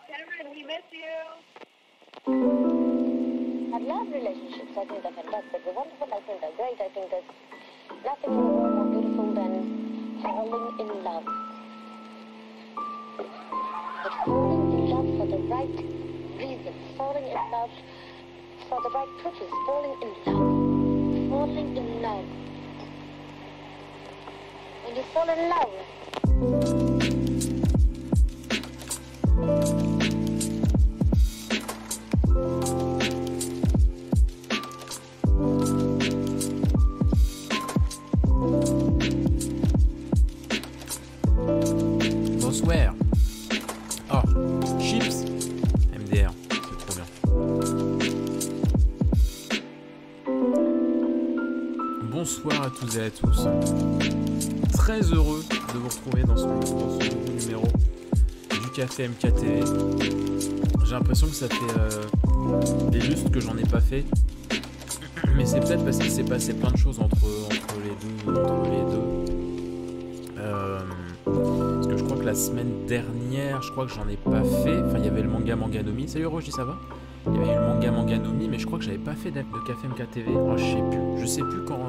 Cameron, we miss you. I love relationships. I think they're fantastic. They're wonderful. I think they're great. I think there's nothing in the world more beautiful than falling in love. But falling in love for the right reason. Falling in love for the right purpose. Falling in love. Falling in love. When you fall in love. Bonsoir. Oh, chips. MDR, c'est trop bien. Bonsoir à toutes et à tous. Très heureux de vous retrouver dans ce nouveau numéro du Café MKTV. J'ai l'impression que ça fait des lustres que j'en ai pas fait. Mais c'est peut-être parce qu'il s'est passé plein de choses entre les deux. Parce que je crois que la semaine dernière, je crois que j'en ai pas fait. Enfin, il y avait le manga Manganomi. Salut Roger, ça va? Il y avait le manga Manganomi, mais je crois que j'avais pas fait de Café MKTV. Oh, je sais plus quand.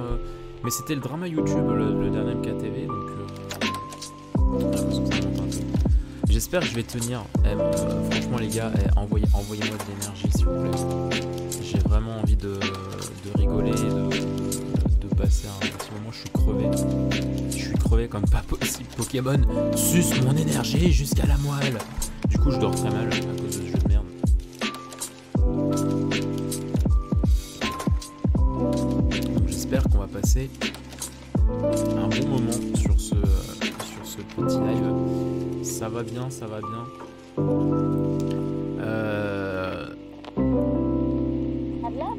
Mais c'était le drama YouTube, le dernier MKTV, donc. J'espère que je vais tenir. Franchement, les gars, envoyez-moi de l'énergie, s'il vous plaît. J'ai vraiment envie de rigoler, de passer un petit moment. Je suis crevé comme pas possible. Pokémon suce mon énergie jusqu'à la moelle. Du coup, je dors très mal à cause de ce jeu de merde. Donc, j'espère qu'on va passer un bon moment sur ce petit live. Ça va bien.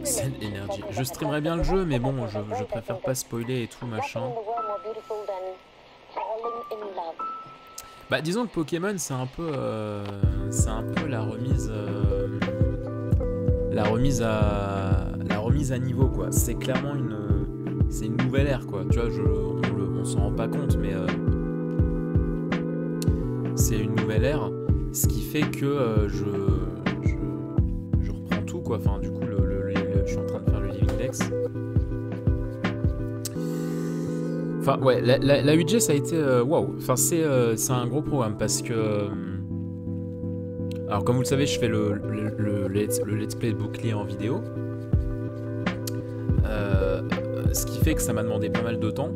C'est l'énergie. Je streamerais bien le jeu, mais bon, je préfère pas spoiler et tout machin. Bah, disons que Pokémon, c'est un peu la remise à niveau, quoi. C'est clairement une nouvelle ère, quoi. Tu vois, on s'en rend pas compte, mais c'est une nouvelle ère, ce qui fait que je reprends tout, quoi. Enfin, du coup, je suis en train de faire le Living Dex. Enfin, ouais, la 8G, ça a été... Waouh. Enfin, c'est un gros programme parce que... alors, comme vous le savez, je fais le let's play de bouclier en vidéo. Ce qui fait que ça m'a demandé pas mal de temps.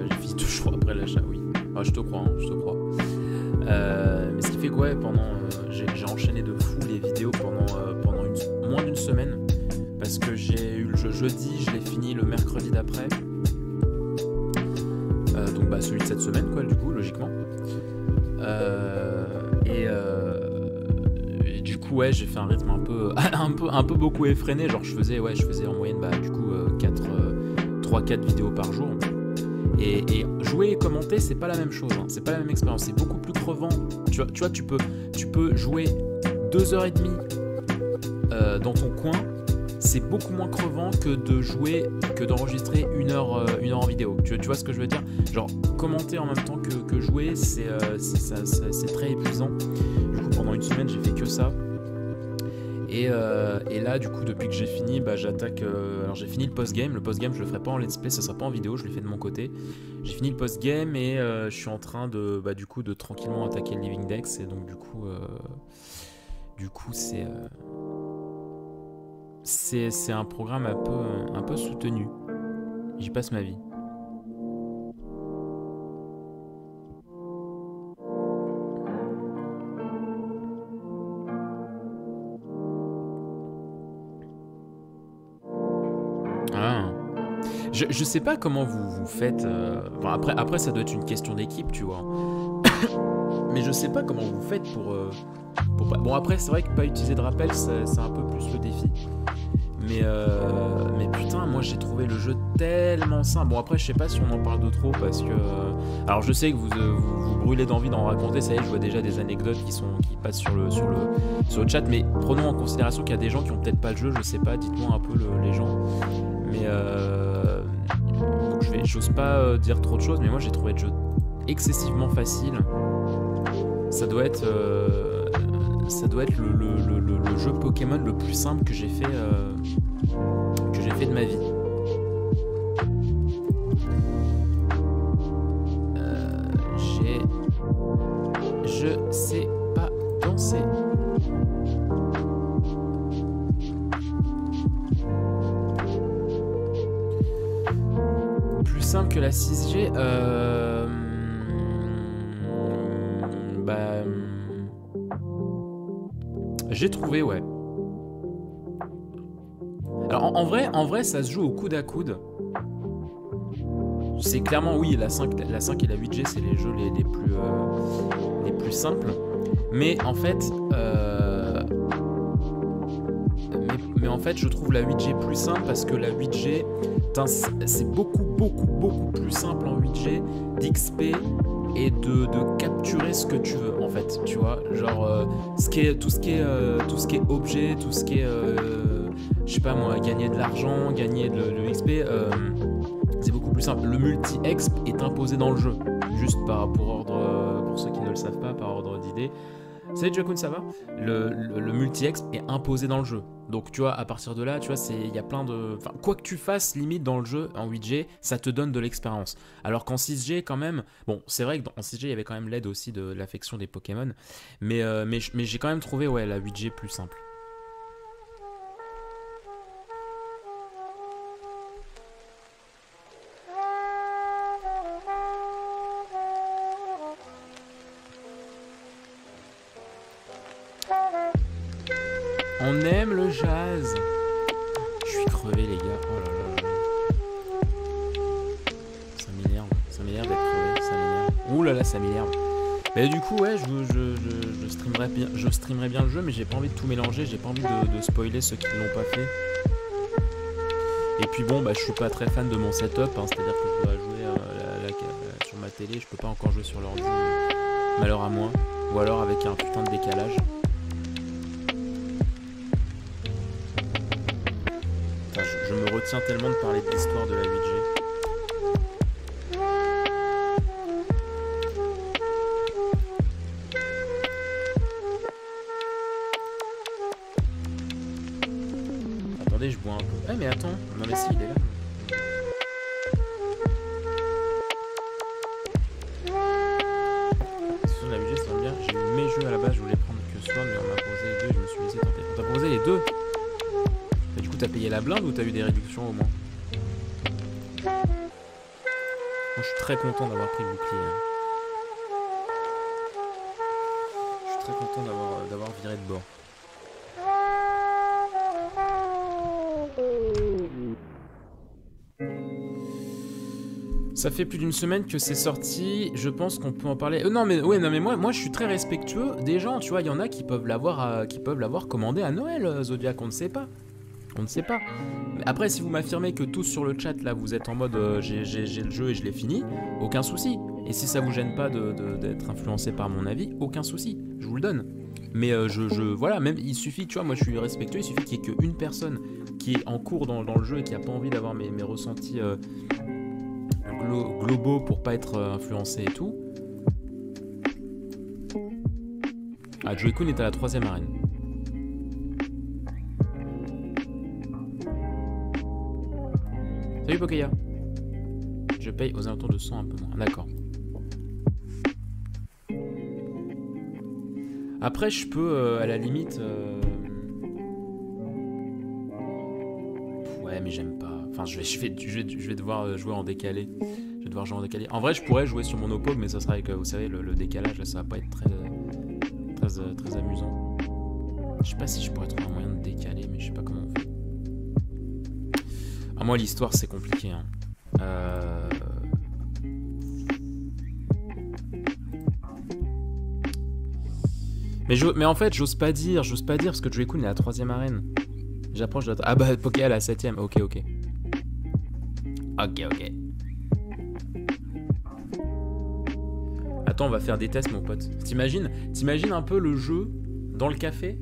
J'ai fini toujours après l'achat, oui. Ah, je te crois, hein, je te crois. Mais ce qui fait que, ouais, j'ai enchaîné de fou les vidéos pendant moins d'une semaine. Parce que j'ai eu le jeu jeudi, je l'ai fini le mercredi d'après. Donc bah celui de cette semaine quoi, du coup, logiquement. Et du coup ouais, j'ai fait un rythme un peu beaucoup effréné. Genre je faisais en moyenne bah du coup 3-4 vidéos par jour. Et jouer et commenter, c'est pas la même chose, hein. C'est pas la même expérience, c'est beaucoup plus crevant. Tu vois, tu peux jouer 2h30 dans ton coin. C'est beaucoup moins crevant que d'enregistrer une heure en vidéo. Tu vois ce que je veux dire? Genre, commenter en même temps que jouer, c'est très épuisant. Du coup, pendant une semaine, j'ai fait que ça. Et là, du coup, depuis que j'ai fini, bah, j'attaque... alors, j'ai fini le post-game. Le post-game, je le ferai pas en let's play, ça sera pas en vidéo, je l'ai fait de mon côté. J'ai fini le post-game et je suis en train de tranquillement attaquer le Living Dex. Et donc, du coup, c'est un programme un peu soutenu. J'y passe ma vie. Ah. Je sais pas comment vous faites. Bon, après, ça doit être une question d'équipe, tu vois. Mais je sais pas comment vous faites pour Bon, après, c'est vrai que pas utiliser de rappel, c'est un peu plus le défi. Mais putain, moi j'ai trouvé le jeu tellement simple. Bon, après, je sais pas si on en parle de trop parce que. Alors, je sais que vous brûlez d'envie d'en raconter. Ça y est, je vois déjà des anecdotes qui passent sur le chat. Mais prenons en considération qu'il y a des gens qui ont peut-être pas le jeu. Je sais pas, dites-moi un peu les gens. Mais j'ose pas dire trop de choses. Mais moi, j'ai trouvé le jeu excessivement facile. Ça doit être le jeu Pokémon le plus simple que j'ai fait de ma vie. Je sais pas danser. Plus simple que la 6G, j'ai trouvé, ouais. Alors en vrai, ça se joue au coude à coude. C'est clairement, oui, la 5 et la 8G, c'est les jeux les plus simples. Mais en fait, je trouve la 8G plus simple parce que la 8G, c'est beaucoup plus simple en 8G d'XP et de capturer ce que tu veux en fait, tu vois, genre tout ce qui est objet, tout ce qui est je sais pas moi, gagner de l'argent, gagner le XP, c'est beaucoup plus simple. Le multi-exp est imposé dans le jeu, juste pour ordre, pour ceux qui ne le savent pas, par ordre d'idée. Salut Jakun, ça va? Le multi-exp est imposé dans le jeu. Donc tu vois, à partir de là, tu vois, il y a plein de... Enfin, quoi que tu fasses, limite dans le jeu, en 8G, ça te donne de l'expérience. Alors qu'en 6G, quand même... Bon, c'est vrai qu'en 6G, il y avait quand même l'aide aussi de l'affection des Pokémon. Mais j'ai quand même trouvé, ouais, la 8G plus simple. On aime le jazz. Je suis crevé les gars. Oh là là. Ça m'énerve d'être crevé. Ça m'énerve. Ouh là là, ça m'énerve. Mais du coup ouais, je streamerai bien le jeu, mais j'ai pas envie de tout mélanger. J'ai pas envie de spoiler ceux qui ne l'ont pas fait. Et puis bon, je suis pas très fan de mon setup, hein, c'est-à-dire que je dois jouer sur ma télé. Je peux pas encore jouer sur l'ordi. Malheur à moi. Ou alors avec un putain de décalage. Je me retiens tellement de parler de l'histoire de la 8G. Attendez, je bois un peu. Ah mais attends, non mais si, il est là. 2. Et du coup, t'as payé la blinde ou t'as eu des réductions au moins? Moi, je suis très content d'avoir pris le bouclier. Je suis très content d'avoir viré de bord. Ça fait plus d'une semaine que c'est sorti, je pense qu'on peut en parler. Non mais moi je suis très respectueux des gens, tu vois, il y en a qui peuvent l'avoir commandé à Noël, Zodiac, on ne sait pas. On ne sait pas. Mais après, si vous m'affirmez que tous sur le chat là vous êtes en mode j'ai le jeu et je l'ai fini, aucun souci. Et si ça vous gêne pas d'être influencé par mon avis, aucun souci, je vous le donne. Mais voilà, même il suffit, tu vois, moi je suis respectueux, il suffit qu'il y ait qu'une personne qui est en cours dans le jeu et qui a pas envie d'avoir mes ressentis globaux pour pas être influencé et tout. Ah, Joey-kun est à la 3ème arène. Salut Pokeya. Je paye aux alentours de 100 un peu moins. D'accord. Après, je peux, à la limite... Ouais, mais j'aime pas. Enfin, je vais devoir jouer en décalé. Je vais devoir jouer en décalé. En vrai, je pourrais jouer sur mon Opog, mais ça sera avec, vous savez, le décalage, là, ça va pas être très amusant. Je sais pas si je pourrais trouver un moyen de décaler, mais je sais pas comment on fait. Ah, moi, l'histoire, c'est compliqué, hein. Mais en fait, j'ose pas dire parce que Joey-kun est à la 3ème arène. J'approche de la... Ah bah, Poké à la 7ème, ok. Ok. Attends, on va faire des tests, mon pote. T'imagines un peu le jeu dans le café?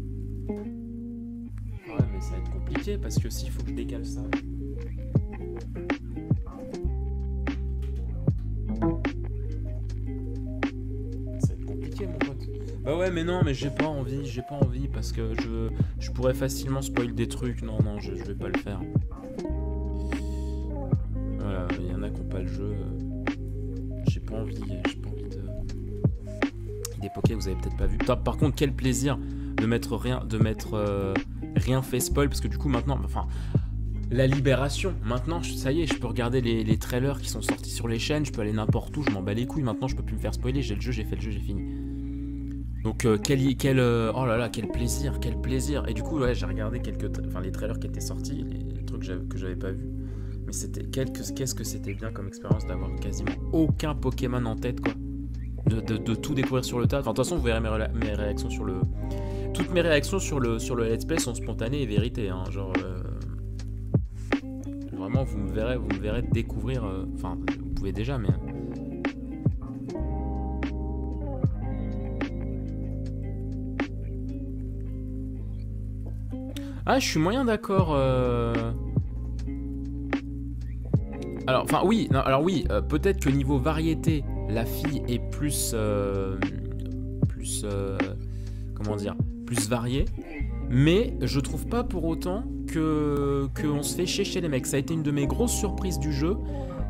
Ouais, mais ça va être compliqué parce que s'il faut que je décale ça... Bah ouais, mais non, mais j'ai pas envie parce que je pourrais facilement spoil des trucs. Non, je vais pas le faire. Voilà, il y en a qui ont pas le jeu. J'ai pas envie de... Des Poké, vous avez peut-être pas vu. Par contre, quel plaisir de mettre rien fait spoil, parce que du coup maintenant, enfin, la libération. Maintenant, ça y est, je peux regarder les trailers qui sont sortis sur les chaînes, je peux aller n'importe où, je m'en bats les couilles. Maintenant, je peux plus me faire spoiler. J'ai le jeu, j'ai fait le jeu, j'ai fini. Donc oh là là, quel plaisir. Et du coup, ouais, j'ai regardé les trailers qui étaient sortis, les trucs que j'avais pas vus. Mais c'était qu'est-ce que c'était bien comme expérience d'avoir quasiment aucun Pokémon en tête, quoi. De tout découvrir sur le tas. Enfin, de toute façon, vous verrez mes réactions sur le... Toutes mes réactions sur le let's play sont spontanées et vérité, hein. Genre... Vraiment, vous me verrez découvrir... Enfin, vous pouvez déjà, mais... Ah, je suis moyen d'accord. Alors, oui, peut-être que niveau variété, la fille est plus comment dire, plus variée. Mais je trouve pas pour autant qu'on se fait chier chez les mecs. Ça a été une de mes grosses surprises du jeu.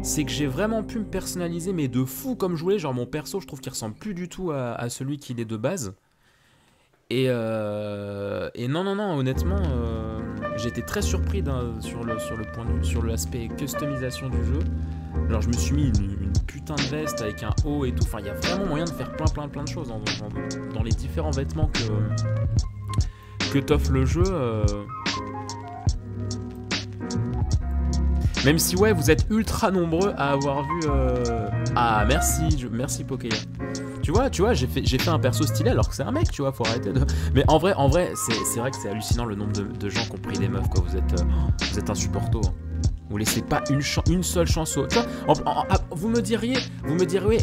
C'est que j'ai vraiment pu me personnaliser, mais de fou comme je voulais. Genre, mon perso, je trouve qu'il ressemble plus du tout à celui qu'il est de base. Et non, honnêtement, j'ai été très surpris sur l'aspect customisation du jeu. Genre, je me suis mis une putain de veste avec un haut et tout. Enfin, il y a vraiment moyen de faire plein de choses dans les différents vêtements que t'offre le jeu. Même si, ouais, vous êtes ultra nombreux à avoir vu... Ah, merci Pokéya. Tu vois, j'ai fait un perso stylé alors que c'est un mec, tu vois, faut arrêter de... Mais en vrai, c'est vrai que c'est hallucinant le nombre de gens qui ont pris des meufs, quoi. Vous êtes insupportaux, hein. Vous laissez pas une seule chance au... Tu vois, vous me diriez,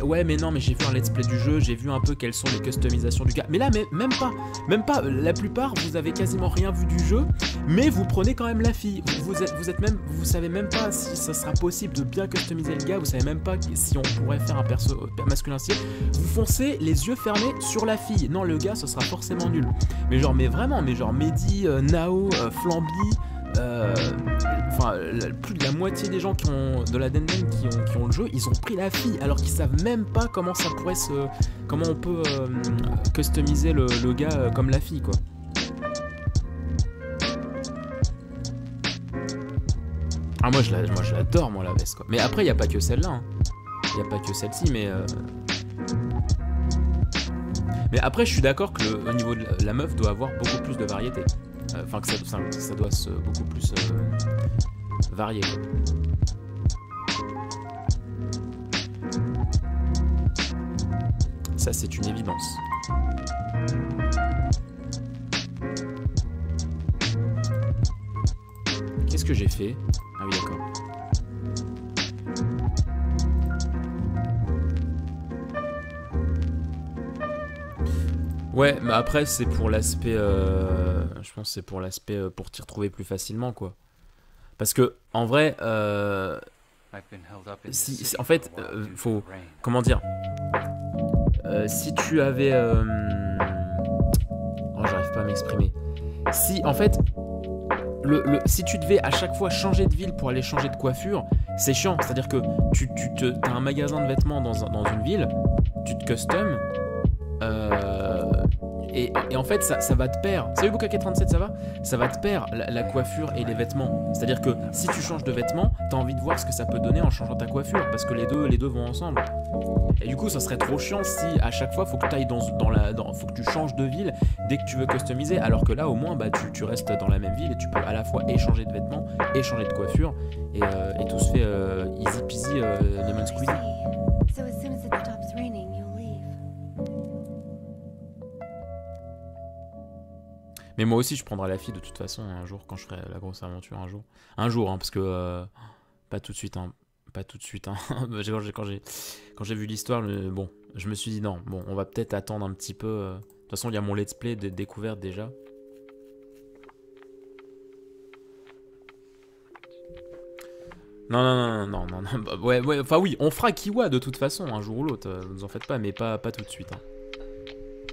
ouais, mais non, mais j'ai vu un let's play du jeu, j'ai vu un peu quelles sont les customisations du gars. Mais là, même pas. La plupart, vous avez quasiment rien vu du jeu, mais vous prenez quand même la fille. Vous savez même pas si ça sera possible de bien customiser le gars, vous savez même pas si on pourrait faire un perso masculin style. Vous foncez les yeux fermés sur la fille. Non, le gars, ce sera forcément nul. Mais vraiment, Mehdi, Nao, Flamby... plus de la moitié des gens de la Denmen qui ont le jeu, ils ont pris la fille alors qu'ils savent même pas comment on peut customiser le gars comme la fille, quoi. Ah, moi je l'adore, moi, la veste, quoi. Mais après, il n'y a pas que celle-là. Hein. Il n'y a pas que celle-ci, mais... Mais après, je suis d'accord que au niveau de la meuf doit avoir beaucoup plus de variété. Enfin, que ça doit se beaucoup plus varier, quoi. Ça, c'est une évidence. Qu'est-ce que j'ai fait? Ah oui, d'accord. Ouais, mais après, c'est pour l'aspect... je pense que c'est pour l'aspect pour t'y retrouver plus facilement, quoi. Parce que, en vrai... en fait, faut... Comment dire? Si tu avais... Oh, j'arrive pas à m'exprimer. Si, en fait... si tu devais à chaque fois changer de ville pour aller changer de coiffure, c'est chiant. C'est-à-dire que t'as un magasin de vêtements dans une ville, tu te custom, et en fait ça va te perdre. Salut Boukake37, ça va? Ça va te perdre la coiffure et les vêtements. C'est-à-dire que si tu changes de vêtements, t'as envie de voir ce que ça peut donner en changeant ta coiffure, parce que les deux vont ensemble. Et du coup, ça serait trop chiant si à chaque fois faut que tu ailles faut que tu changes de ville dès que tu veux customiser. Alors que là, au moins, bah, tu restes dans la même ville et tu peux à la fois échanger de vêtements, échanger de coiffure, et tout se fait easy peasy, lemon squeezy. So as soon as it stops raining, you'll leave. Mais moi aussi, je prendrai la fille de toute façon un jour quand je ferai la grosse aventure un jour, hein, parce que pas tout de suite, hein. Pas tout de suite, hein. Quand j'ai vu l'histoire, bon, je me suis dit non, bon, on va peut-être attendre un petit peu. De toute façon, il y a mon let's play de découverte déjà. Non, bah, ouais, enfin oui, on fera Kiwa de toute façon, un jour ou l'autre, vous en faites pas, mais pas tout de suite. Hein.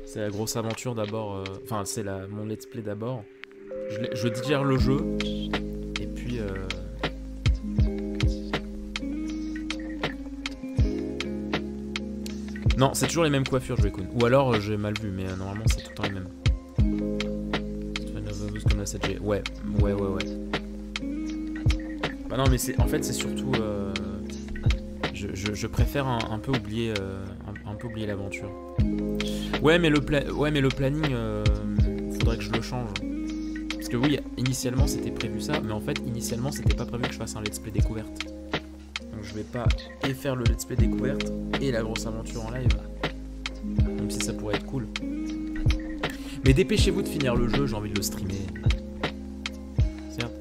C'est la grosse aventure d'abord, enfin, c'est mon let's play d'abord. Je digère le jeu, et puis... Non, c'est toujours les mêmes coiffures, je vais con. Ou alors j'ai mal vu, mais normalement c'est tout le temps les mêmes. Comme la 7G. Ouais. Bah non, mais en fait c'est surtout. Je préfère un peu oublier l'aventure. Ouais, mais le planning, faudrait que je le change. Parce que oui, initialement c'était prévu ça, mais en fait initialement c'était pas prévu que je fasse un let's play découverte. Donc je vais pas faire le let's play découverte et la grosse aventure en live. Même si ça pourrait être cool. Mais dépêchez-vous de finir le jeu, j'ai envie de le streamer. Certes,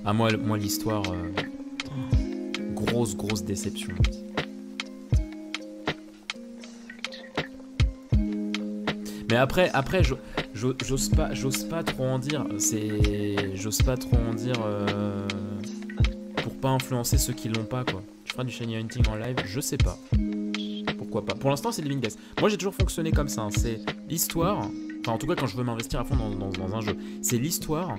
Ah moi l'histoire... grosse déception. Mais après j'ose pas trop en dire. J'ose pas trop en dire pour pas influencer ceux qui l'ont pas, quoi. Je ferai du Shiny Hunting en live, je sais pas. Pourquoi pas. Pour l'instant c'est Living Dex. Moi j'ai toujours fonctionné comme ça, hein. C'est l'histoire, enfin en tout cas quand je veux m'investir à fond dans un jeu, c'est l'histoire,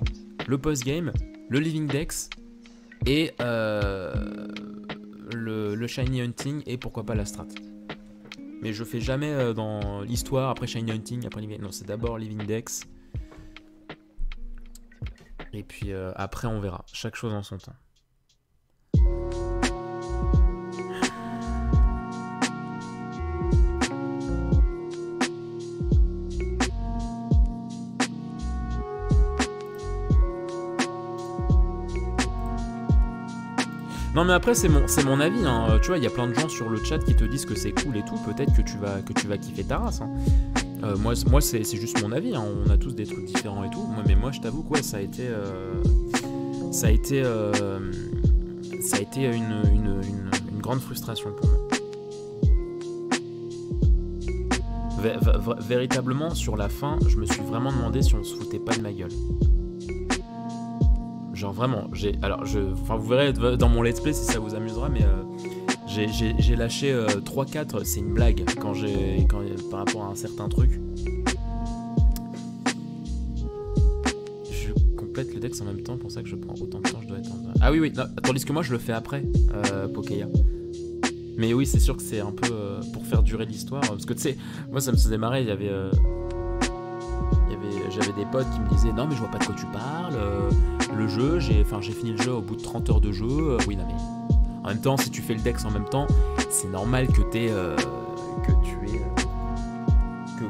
le post-game, le Living Dex et le Shiny Hunting et pourquoi pas la strat. Mais je fais jamais dans l'histoire, après Shiny Hunting, après Living... Non, c'est d'abord Living Dex. Et puis après on verra. Chaque chose en son temps. Non mais après c'est mon avis, hein. Tu vois, il y a plein de gens sur le chat qui te disent que c'est cool et tout, peut-être que tu vas kiffer ta race, hein. Moi c'est juste mon avis, hein. On a tous des trucs différents et tout, mais moi je t'avoue que ouais, ça a été une grande frustration pour moi. Véritablement sur la fin, je me suis vraiment demandé si on se foutait pas de ma gueule. Genre vraiment, vous verrez dans mon let's play si ça vous amusera, mais j'ai lâché 3-4, c'est une blague quand par rapport à un certain truc. Je complète le dex en même temps, pour ça que je prends autant de temps, je dois être en... Ah oui, non, tandis que moi je le fais après, Pokeya. Mais oui, c'est sûr que c'est un peu pour faire durer l'histoire, parce que tu sais, moi ça me faisait marrer, il y avait j'avais des potes qui me disaient non mais je vois pas de quoi tu parles, le jeu, j'ai fini le jeu au bout de 30 heures de jeu, oui non mais en même temps si tu fais le Dex en même temps, c'est normal que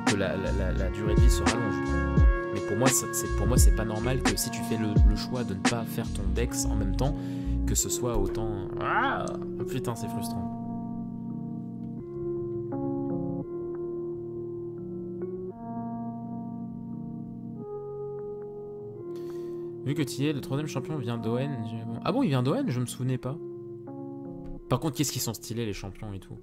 que la durée de vie se rallonge. Mais pour moi c'est pas normal que si tu fais le choix de ne pas faire ton Dex en même temps, que ce soit autant... Ah putain c'est frustrant. Vu que tu y es, le 3ème champion vient d'ON. Ah bon, il vient d'ON? Je me souvenais pas. Par contre, qu'est-ce qu'ils sont stylés, les champions et tout.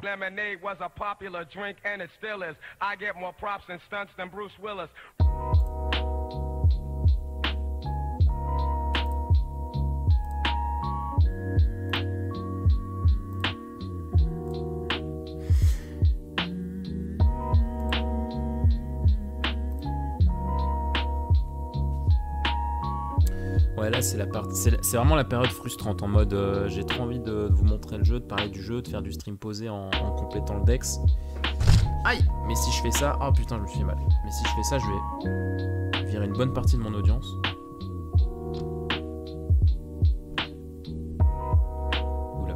Lemonade was a popular drink and it still is. I get more props and stunts than Bruce Willis. Ouais là c'est vraiment la période frustrante en mode j'ai trop envie de vous montrer le jeu, de parler du jeu, de faire du stream posé en complétant le Dex. Aïe. Mais si je fais ça, oh putain je me suis fait mal. Mais si je fais ça je vais virer une bonne partie de mon audience. Oula.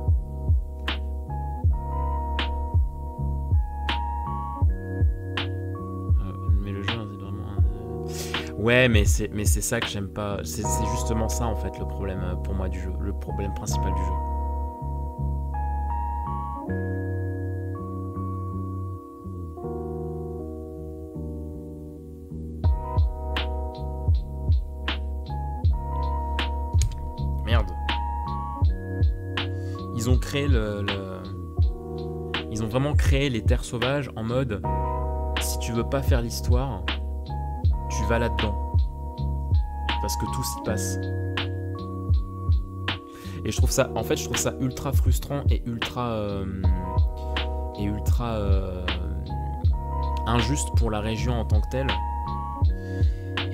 Mais le jeu c'est vraiment ouais, mais c'est ça que j'aime pas. C'est justement ça en fait le problème pour moi du jeu, le problème principal du jeu. Merde. Ils ont créé ils ont vraiment créé les terres sauvages en mode si tu veux pas faire l'histoire, tu vas là-dedans. Parce que tout s'y passe. Et je trouve ça, en fait, je trouve ça ultra frustrant et ultra injuste pour la région en tant que telle.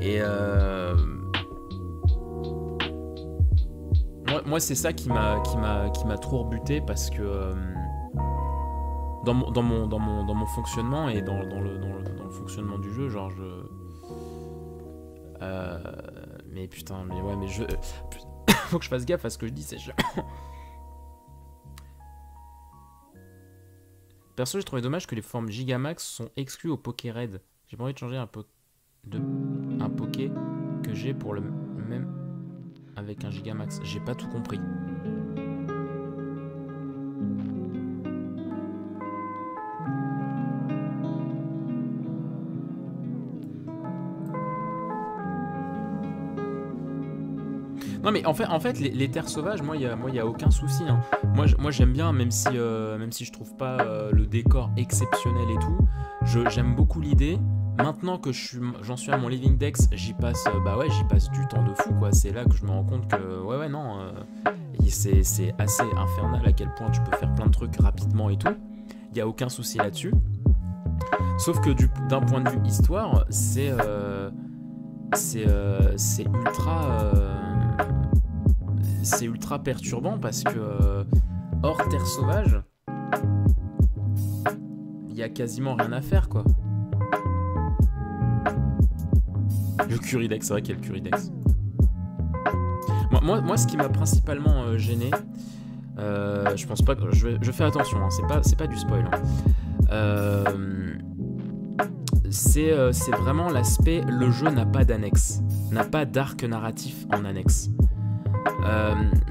Et moi c'est ça qui m'a trop rebuté parce que dans mon fonctionnement et dans le fonctionnement du jeu, genre mais putain, mais ouais, mais faut que je fasse gaffe à ce que je dis, c'est Perso, j'ai trouvé dommage que les formes Gigamax sont exclues au Pokéred. J'ai pas envie de changer un Poké que j'ai pour le même avec un Gigamax. J'ai pas tout compris. Non mais en fait les terres sauvages, moi y a aucun souci. Hein. Moi j'aime bien, même si je trouve pas le décor exceptionnel et tout, j'aime beaucoup l'idée. Maintenant que j'en suis à mon Living Dex, j'y passe du temps de fou quoi. C'est là que je me rends compte que non, c'est assez infernal à quel point tu peux faire plein de trucs rapidement et tout. Y a aucun souci là-dessus. Sauf que d'un point de vue histoire, c'est ultra perturbant parce que hors terre sauvage, il y a quasiment rien à faire quoi. Le Curidex, c'est vrai qu'il y a le Curidex. Moi ce qui m'a principalement gêné, je pense pas, je fais attention, hein, c'est pas du spoil. Hein. C'est vraiment l'aspect, le jeu n'a pas d'annexe, n'a pas d'arc narratif en annexe.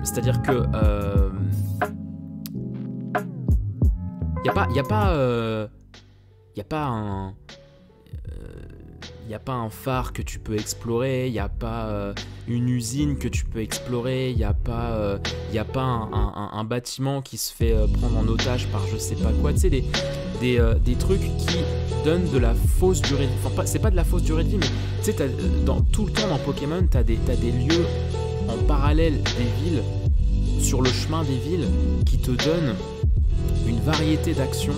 C'est-à-dire que y a pas un phare que tu peux explorer, il y a pas une usine que tu peux explorer, il y a pas un bâtiment qui se fait prendre en otage par je sais pas quoi, tu sais, des trucs qui donnent de la fausse durée de vie. Enfin, c'est pas de la fausse durée de vie, mais tu sais, tout le temps dans Pokémon, t'as des lieux en parallèle des villes, sur le chemin des villes, qui te donnent une variété d'actions.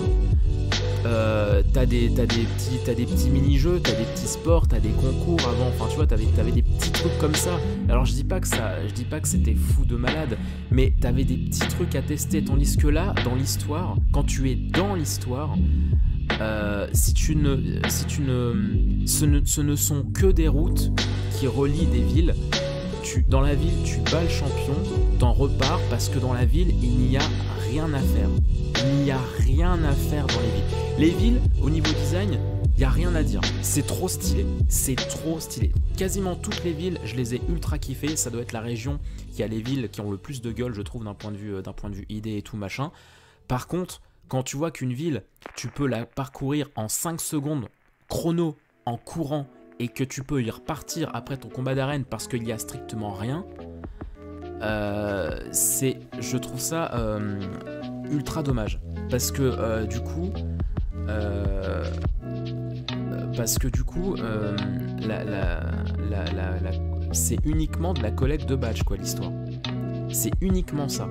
T'as des petits mini-jeux, t'as des petits sports, t'as des concours avant, enfin tu vois, t'avais des petits trucs comme ça. Alors je dis pas que c'était fou de malade, mais t'avais des petits trucs à tester. Tandis que là, dans l'histoire, quand tu es dans l'histoire, ce ne sont que des routes qui relient des villes. Dans la ville, tu bats le champion, t'en repars parce que dans la ville, il n'y a rien à faire. Il n'y a rien à faire dans les villes. Les villes, au niveau design, il n'y a rien à dire. C'est trop stylé. C'est trop stylé. Quasiment toutes les villes, je les ai ultra kiffées. Ça doit être la région qui a les villes qui ont le plus de gueule, je trouve, d'un point de vue idée et tout machin. Par contre, quand tu vois qu'une ville, tu peux la parcourir en 5 secondes chrono, en courant, et que tu peux y repartir après ton combat d'arène parce qu'il n'y a strictement rien, je trouve ça ultra dommage. Parce que du coup, c'est uniquement de la collecte de badges, quoi, l'histoire. C'est uniquement ça.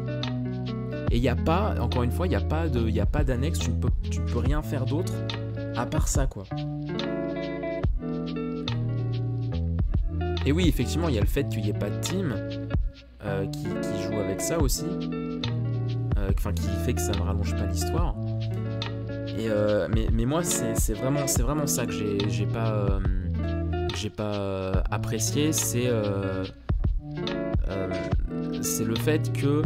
Et il n'y a pas, encore une fois, il n'y a pas d'annexe, tu ne peux rien faire d'autre à part ça, quoi. Et oui, effectivement, il y a le fait qu'il n'y ait pas de team qui joue avec ça aussi. Qui fait que ça ne rallonge pas l'histoire. Mais moi, c'est vraiment ça que j'ai pas apprécié. C'est le fait que...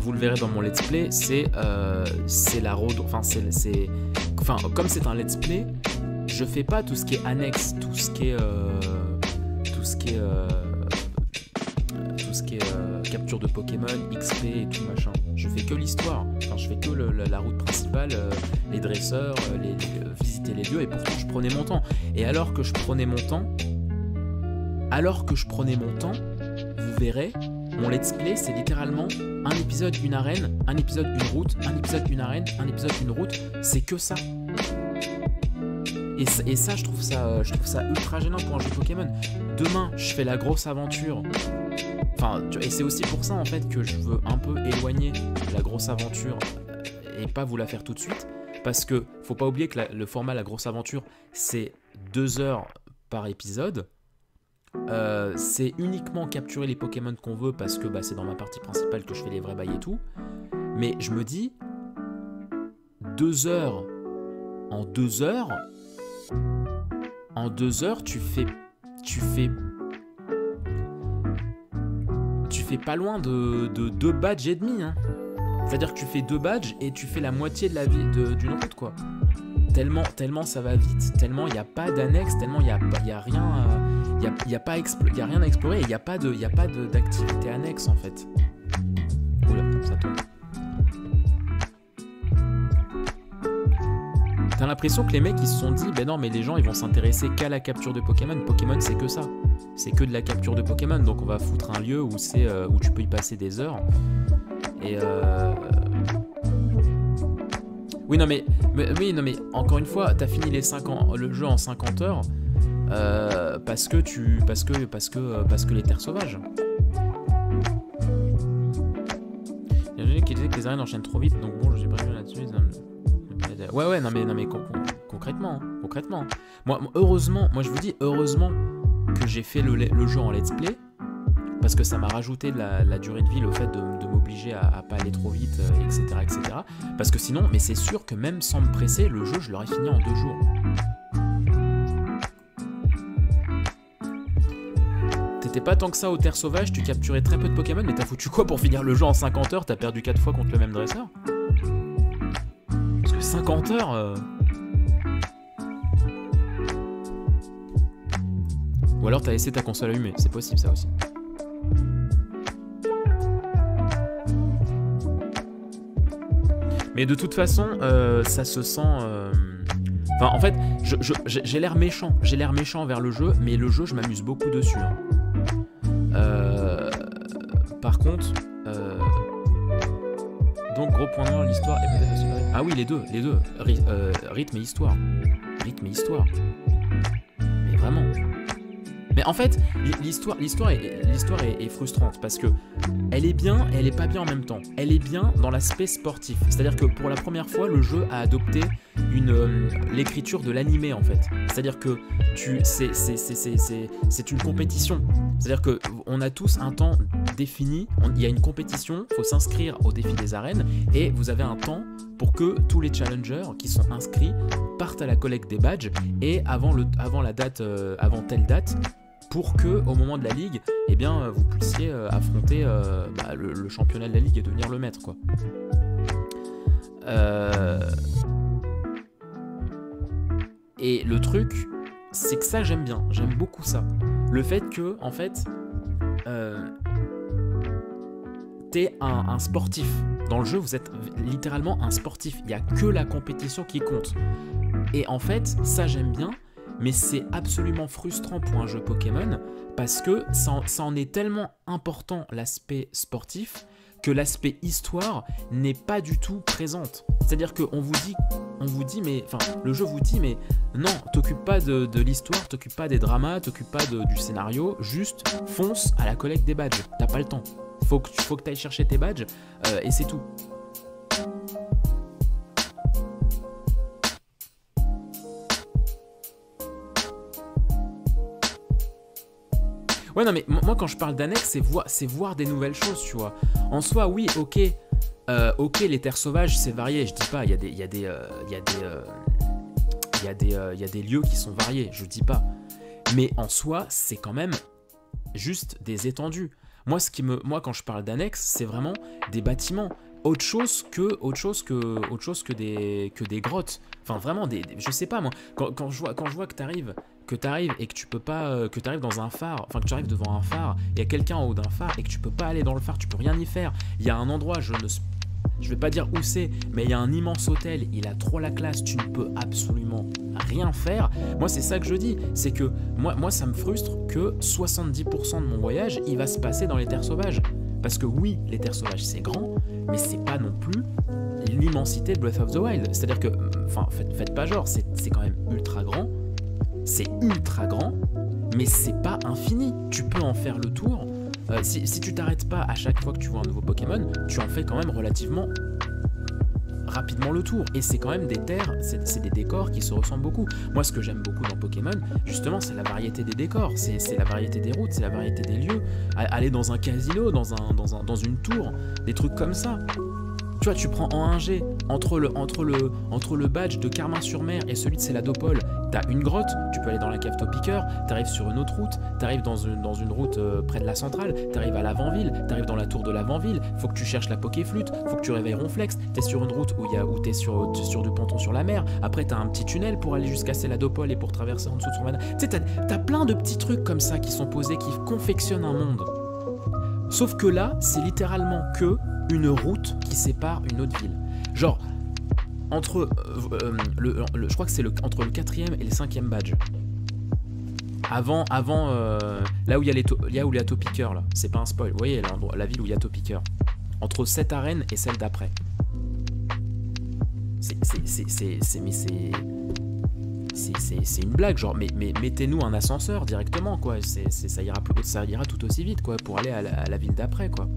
vous le verrez dans mon let's play, c'est la road... comme c'est un let's play, je fais pas tout ce qui est annexe, tout ce qui est capture de Pokémon, XP et tout machin. Je fais que l'histoire. Je fais que la route principale, les dresseurs, visiter les lieux, et pourtant je prenais mon temps. Et alors que je prenais mon temps, vous verrez, mon let's play, c'est littéralement un épisode, une arène, un épisode, une route, un épisode, une arène, un épisode, une route. C'est que ça. Et ça, je trouve ça ultra gênant pour un jeu Pokémon. Demain, je fais la grosse aventure. Et c'est aussi pour ça, en fait, que je veux un peu éloigner la grosse aventure et pas vous la faire tout de suite. Parce que faut pas oublier que le format la grosse aventure, c'est 2 heures par épisode. C'est uniquement capturer les Pokémon qu'on veut parce que c'est dans ma partie principale que je fais les vrais bails et tout. Mais je me dis, 2 heures, en 2 heures, tu fais pas loin de 2 badges et demi, hein. C'est-à-dire que tu fais 2 badges et tu fais la moitié de la vie d'une route, quoi. Tellement ça va vite, tellement il n'y a pas d'annexe, tellement il n'y a rien, il y a rien à explorer, il n'y a pas d'activité annexe, en fait. Oula, ça tombe. T'as l'impression que les mecs ils se sont dit, non, mais les gens ils vont s'intéresser qu'à la capture de Pokémon. Pokémon, c'est que ça. C'est que de la capture de Pokémon. Donc on va foutre un lieu où tu peux y passer des heures. Et oui, non, mais encore une fois, t'as fini le jeu en 50 heures parce que les terres sauvages. Il y a des gens qui disaient que les arènes enchaînent trop vite, donc bon, j'ai pas vu là-dessus. Ouais, non mais concrètement. Moi, heureusement, je vous dis, heureusement que j'ai fait le jeu en let's play, parce que ça m'a rajouté de la durée de vie, le fait de m'obliger à pas aller trop vite, etc. Parce que sinon, mais c'est sûr que même sans me presser, le jeu, je l'aurais fini en 2 jours. T'étais pas tant que ça aux terres sauvages, tu capturais très peu de Pokémon, mais t'as foutu quoi pour finir le jeu en 50 heures? T'as perdu 4 fois contre le même dresseur? 50 heures Ou alors t'as laissé ta console allumée, c'est possible ça aussi. Mais de toute façon, ça se sent... en fait, j'ai l'air méchant envers le jeu, mais le jeu, je m'amuse beaucoup dessus. Hein. Par contre... Donc gros point noir, l'histoire est peut-être aussi... Ah oui, les deux. Rythme et histoire. Mais vraiment. Mais en fait, l'histoire est frustrante parce que elle est bien et elle est pas bien en même temps. Elle est bien dans l'aspect sportif. C'est-à-dire que pour la première fois, le jeu a adopté l'écriture de l'animé en fait. C'est-à-dire que c'est une compétition. C'est-à-dire que on a tous un temps défini. Il y a une compétition, il faut s'inscrire au défi des arènes et vous avez un temps pour que tous les challengers qui sont inscrits partent à la collecte des badges et avant telle date, pour que au moment de la ligue, eh bien, vous puissiez affronter le championnat de la ligue et devenir le maître, quoi. Et le truc, c'est que ça j'aime bien, j'aime beaucoup ça. Le fait que, en fait, t'es un sportif. Dans le jeu, vous êtes littéralement un sportif. Il n'y a que la compétition qui compte. Et en fait, ça j'aime bien, mais c'est absolument frustrant pour un jeu Pokémon parce que ça en est tellement important l'aspect sportif que l'aspect histoire n'est pas du tout présente. C'est-à-dire qu'on vous dit, mais enfin, le jeu vous dit, mais non, t'occupes pas de l'histoire, t'occupes pas des dramas, t'occupes pas du scénario, juste fonce à la collecte des badges. T'as pas le temps. Faut que t'ailles chercher tes badges et c'est tout. Ouais, non, mais moi quand je parle d'annexe, c'est voir des nouvelles choses, tu vois. En soi, oui, ok, les terres sauvages, c'est varié. Je dis pas, il y a des lieux qui sont variés, je dis pas. Mais en soi, c'est quand même juste des étendues. Moi, quand je parle d'annexe, c'est vraiment des bâtiments. Autre chose que des grottes. Enfin, vraiment, je sais pas, moi. Quand je vois que t'arrives et que tu peux pas, que t'arrives dans un phare, enfin que tu arrives devant un phare, il y a quelqu'un en haut d'un phare et que tu peux pas aller dans le phare, tu peux rien y faire. Il y a un endroit, je vais pas dire où c'est, mais il y a un immense hôtel, il a trop la classe, tu ne peux absolument rien faire. Moi, c'est ça que je dis, c'est que moi ça me frustre que 70% de mon voyage, il va se passer dans les terres sauvages. Parce que oui, les terres sauvages, c'est grand, mais c'est pas non plus l'immensité de Breath of the Wild. C'est-à-dire que, enfin, faites pas genre, c'est quand même ultra grand. C'est ultra grand, mais c'est pas infini. Tu peux en faire le tour. Si tu t'arrêtes pas à chaque fois que tu vois un nouveau Pokémon, tu en fais quand même relativement rapidement le tour. Et c'est quand même des terres, c'est des décors qui se ressemblent beaucoup. Moi, ce que j'aime beaucoup dans Pokémon, justement, c'est la variété des décors, c'est la variété des routes, c'est la variété des lieux. Aller dans un casino, dans une tour, des trucs comme ça. Tu vois, tu prends en 1G entre le badge de Carmin-sur-Mer et celui de Céladopole, t'as une grotte, tu peux aller dans la cave Topiqueur, t'arrives sur une autre route, t'arrives dans une route près de la centrale, t'arrives à l'Avant-Ville, t'arrives dans la tour de l'Avant-Ville, faut que tu cherches la Pokéflûte, faut que tu réveilles Ronflex, t'es sur une route où t'es sur du ponton sur la mer, après t'as un petit tunnel pour aller jusqu'à Céladopole et pour traverser en dessous de Survana. Tu sais, t'as plein de petits trucs comme ça qui sont posés, qui confectionnent un monde. Sauf que là, c'est littéralement que une route qui sépare une autre ville. Genre, entre je crois que c'est entre le 4e et le 5e badge. Avant là où il y a Topiqueur, là. C'est pas un spoil. Vous voyez la ville où il y a Topiqueur. Entre cette arène et celle d'après. C'est une blague, genre, mais mettez-nous un ascenseur directement, quoi. Ça ira tout aussi vite, quoi, pour aller à la ville d'après, quoi.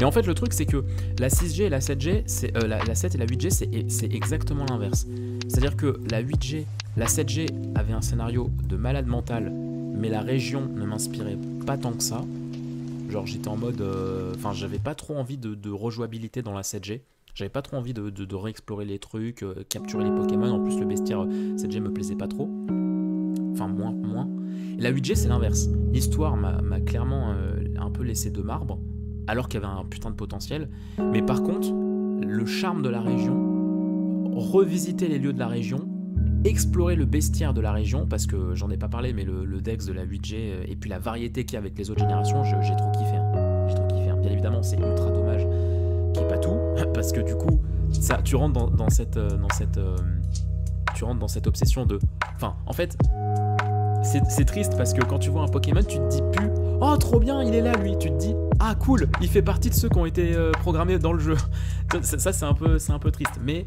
Mais en fait, le truc, c'est que la 6G et la 7G, la 7 et la 8G, c'est exactement l'inverse. C'est-à-dire que la 8G, la 7G avait un scénario de malade mental, mais la région ne m'inspirait pas tant que ça. Genre, j'étais en mode... Enfin, j'avais pas trop envie de rejouabilité dans la 7G. J'avais pas trop envie de réexplorer les trucs, capturer les Pokémon. En plus, le bestiaire 7G me plaisait pas trop. Enfin, moins. Et la 8G, c'est l'inverse. L'histoire m'a clairement un peu laissé de marbre, alors qu'il y avait un putain de potentiel. Mais par contre, le charme de la région, revisiter les lieux de la région, explorer le bestiaire de la région, parce que j'en ai pas parlé, mais le Dex de la 8G et puis la variété qu'il y a avec les autres générations, j'ai trop kiffé. J'ai trop kiffé. Bien évidemment, c'est ultra dommage qu'il n'y ait pas tout, parce que du coup, ça, tu rentres dans cette obsession de... Enfin, en fait, c'est triste parce que quand tu vois un Pokémon, tu te dis plus « Oh, trop bien, il est là, lui !» Tu te dis « Ah, cool, il fait partie de ceux qui ont été programmés dans le jeu. » Ça, c'est un peu triste. Mais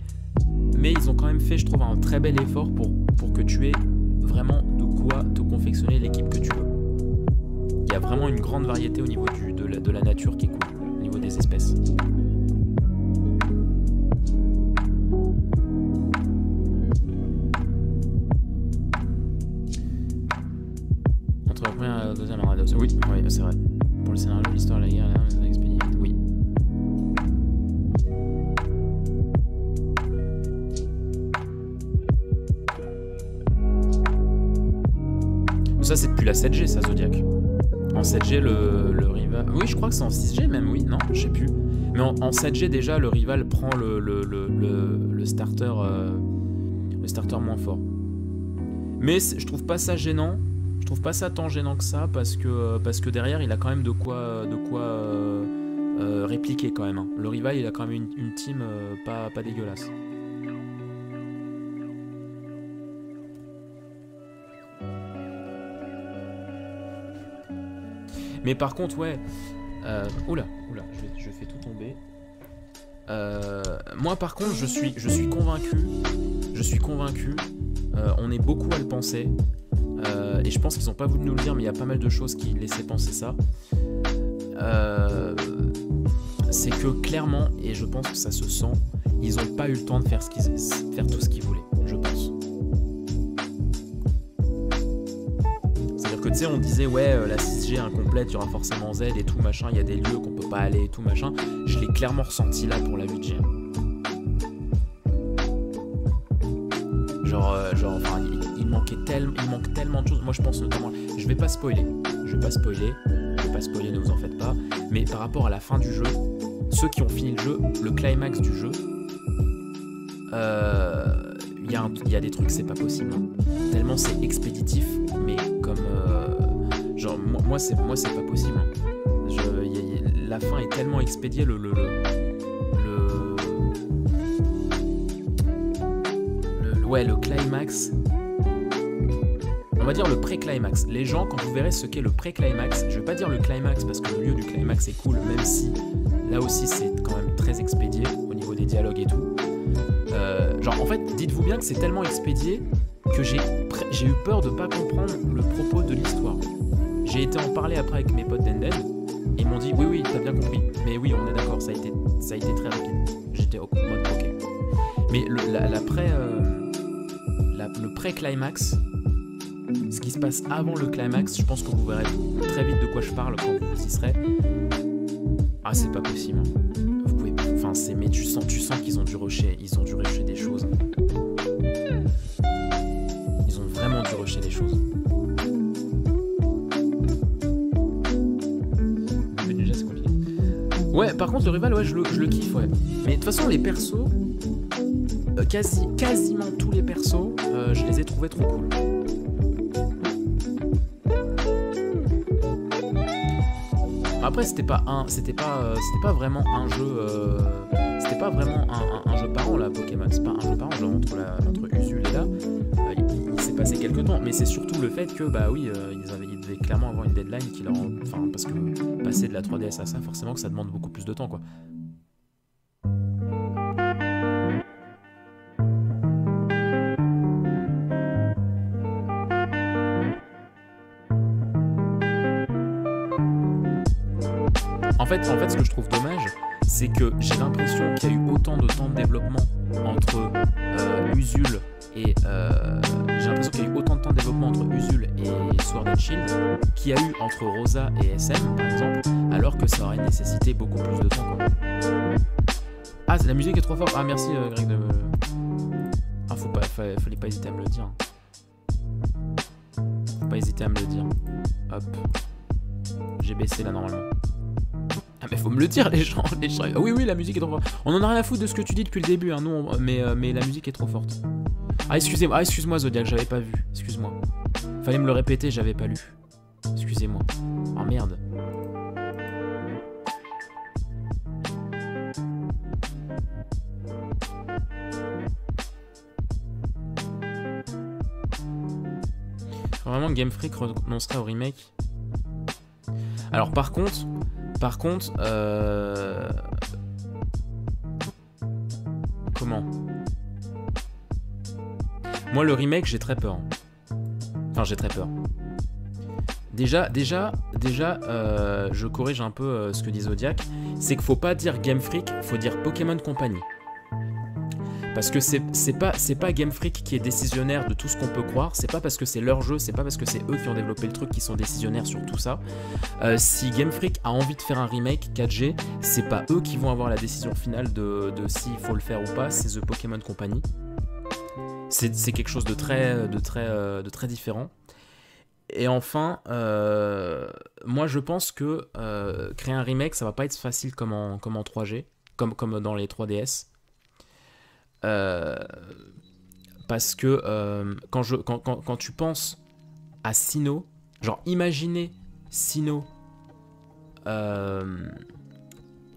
Mais ils ont quand même fait, je trouve, un très bel effort pour que tu aies vraiment de quoi te confectionner l'équipe que tu veux. Il y a vraiment une grande variété au niveau de la nature qui est cool, au niveau des espèces. Entre la première et la deuxième adaptation. Oui, c'est vrai. Pour le scénario, l'histoire, la guerre, la expédié. Oui. Ça, c'est depuis la 7G, ça, Zodiac. En 7G, le rival... Oui, je crois que c'est en 6G même, oui. Non, je sais plus. Mais en 7G, déjà, le rival prend le starter moins fort. Mais je trouve pas ça gênant. Je trouve pas ça tant gênant que ça, parce que derrière, il a quand même de quoi répliquer, quand même. Hein. Le rival, il a quand même une team pas dégueulasse. Mais par contre, ouais... oula, je fais tout tomber. Moi, par contre, je suis convaincu. On est beaucoup à le penser. Et je pense qu'ils n'ont pas voulu nous le dire, mais il y a pas mal de choses qui laissaient penser ça. C'est que clairement, et je pense que ça se sent, ils n'ont pas eu le temps de faire tout ce qu'ils voulaient, je pense. C'est-à-dire que tu sais, on disait ouais, la 6G incomplète, il y aura forcément Z et tout machin, il y a des lieux qu'on peut pas aller et tout machin. Je l'ai clairement ressenti là pour la 8G. Enfin, il manque tellement de choses. Moi, je pense notamment, je vais pas spoiler, ne vous en faites pas. Mais par rapport à la fin du jeu, ceux qui ont fini le jeu, le climax du jeu, il y a des trucs, c'est pas possible. Tellement c'est expéditif, mais comme moi c'est pas possible. La fin est tellement expédiée, le climax, on va dire le pré-climax. Les gens, quand vous verrez ce qu'est le pré-climax, je vais pas dire le climax parce que le lieu du climax est cool, même si là aussi c'est quand même très expédié au niveau des dialogues et tout. En fait, dites-vous bien que c'est tellement expédié que j'ai eu peur de pas comprendre le propos de l'histoire. J'ai été en parler après avec mes potes d'Enden et ils m'ont dit oui, t'as bien compris, mais oui, on est d'accord, ça a été très rapide. J'étais au mode ok. Mais le pré-climax, ce qui se passe avant le climax, je pense que vous verrez très vite de quoi je parle quand vous y serez. Ah, c'est pas possible. Vous pouvez, enfin, mais tu sens qu'ils ont dû rusher des choses. Ils ont vraiment dû rusher des choses. Mais déjà, c'est compliqué. Ouais, par contre, le rival, ouais, je le kiffe, ouais. Mais de toute façon, les persos, quasiment tous les persos, je les ai trouvés trop cool. Après, c'était pas vraiment un jeu, c'était pas vraiment un jeu parent là, Pokémon. C'est pas un jeu parent, genre entre Usul et là, il s'est passé quelques temps. Mais c'est surtout le fait que bah oui, ils devaient clairement avoir une deadline qui leur, enfin parce que passer de la 3DS à ça, forcément que ça demande beaucoup plus de temps quoi. En fait, ce que je trouve dommage, c'est que j'ai l'impression qu'il y a eu autant de temps de développement entre Usul et j'ai l'impression qu'il y a eu autant de temps de développement entre Usul et Sword and Shield qu'il y a eu entre Rosa et SM par exemple, alors que ça aurait nécessité beaucoup plus de temps quoi. Ah, la musique est trop forte. Ah merci Greg de... Ah fallait pas hésiter à me le dire. Faut pas hésiter à me le dire. Hop. J'ai baissé là normalement. Ah mais faut me le dire les gens. Ah oui la musique est trop forte. On en a rien à foutre de ce que tu dis depuis le début hein, nous, mais la musique est trop forte. Ah excuse-moi Zodiac, j'avais pas vu. Excuse-moi. Fallait me le répéter, j'avais pas lu. Excusez-moi. Oh merde. Vraiment Game Freak renoncerait au remake. Alors par contre, comment Moi, le remake, j'ai très peur. Enfin, j'ai très peur. Déjà, je corrige un peu ce que dit Zodiac. C'est qu'il faut pas dire Game Freak, faut dire Pokémon Company. Parce que c'est pas Game Freak qui est décisionnaire de tout ce qu'on peut croire. C'est pas parce que c'est leur jeu, c'est pas parce que c'est eux qui ont développé le truc qui sont décisionnaires sur tout ça. Si Game Freak a envie de faire un remake 4G, c'est pas eux qui vont avoir la décision finale de s'il faut le faire ou pas. C'est The Pokémon Company. C'est quelque chose de très différent. Et enfin, moi je pense que créer un remake, ça va pas être facile comme en 3G, comme dans les 3DS. Parce que quand tu penses à Sinnoh, genre imaginez Sinnoh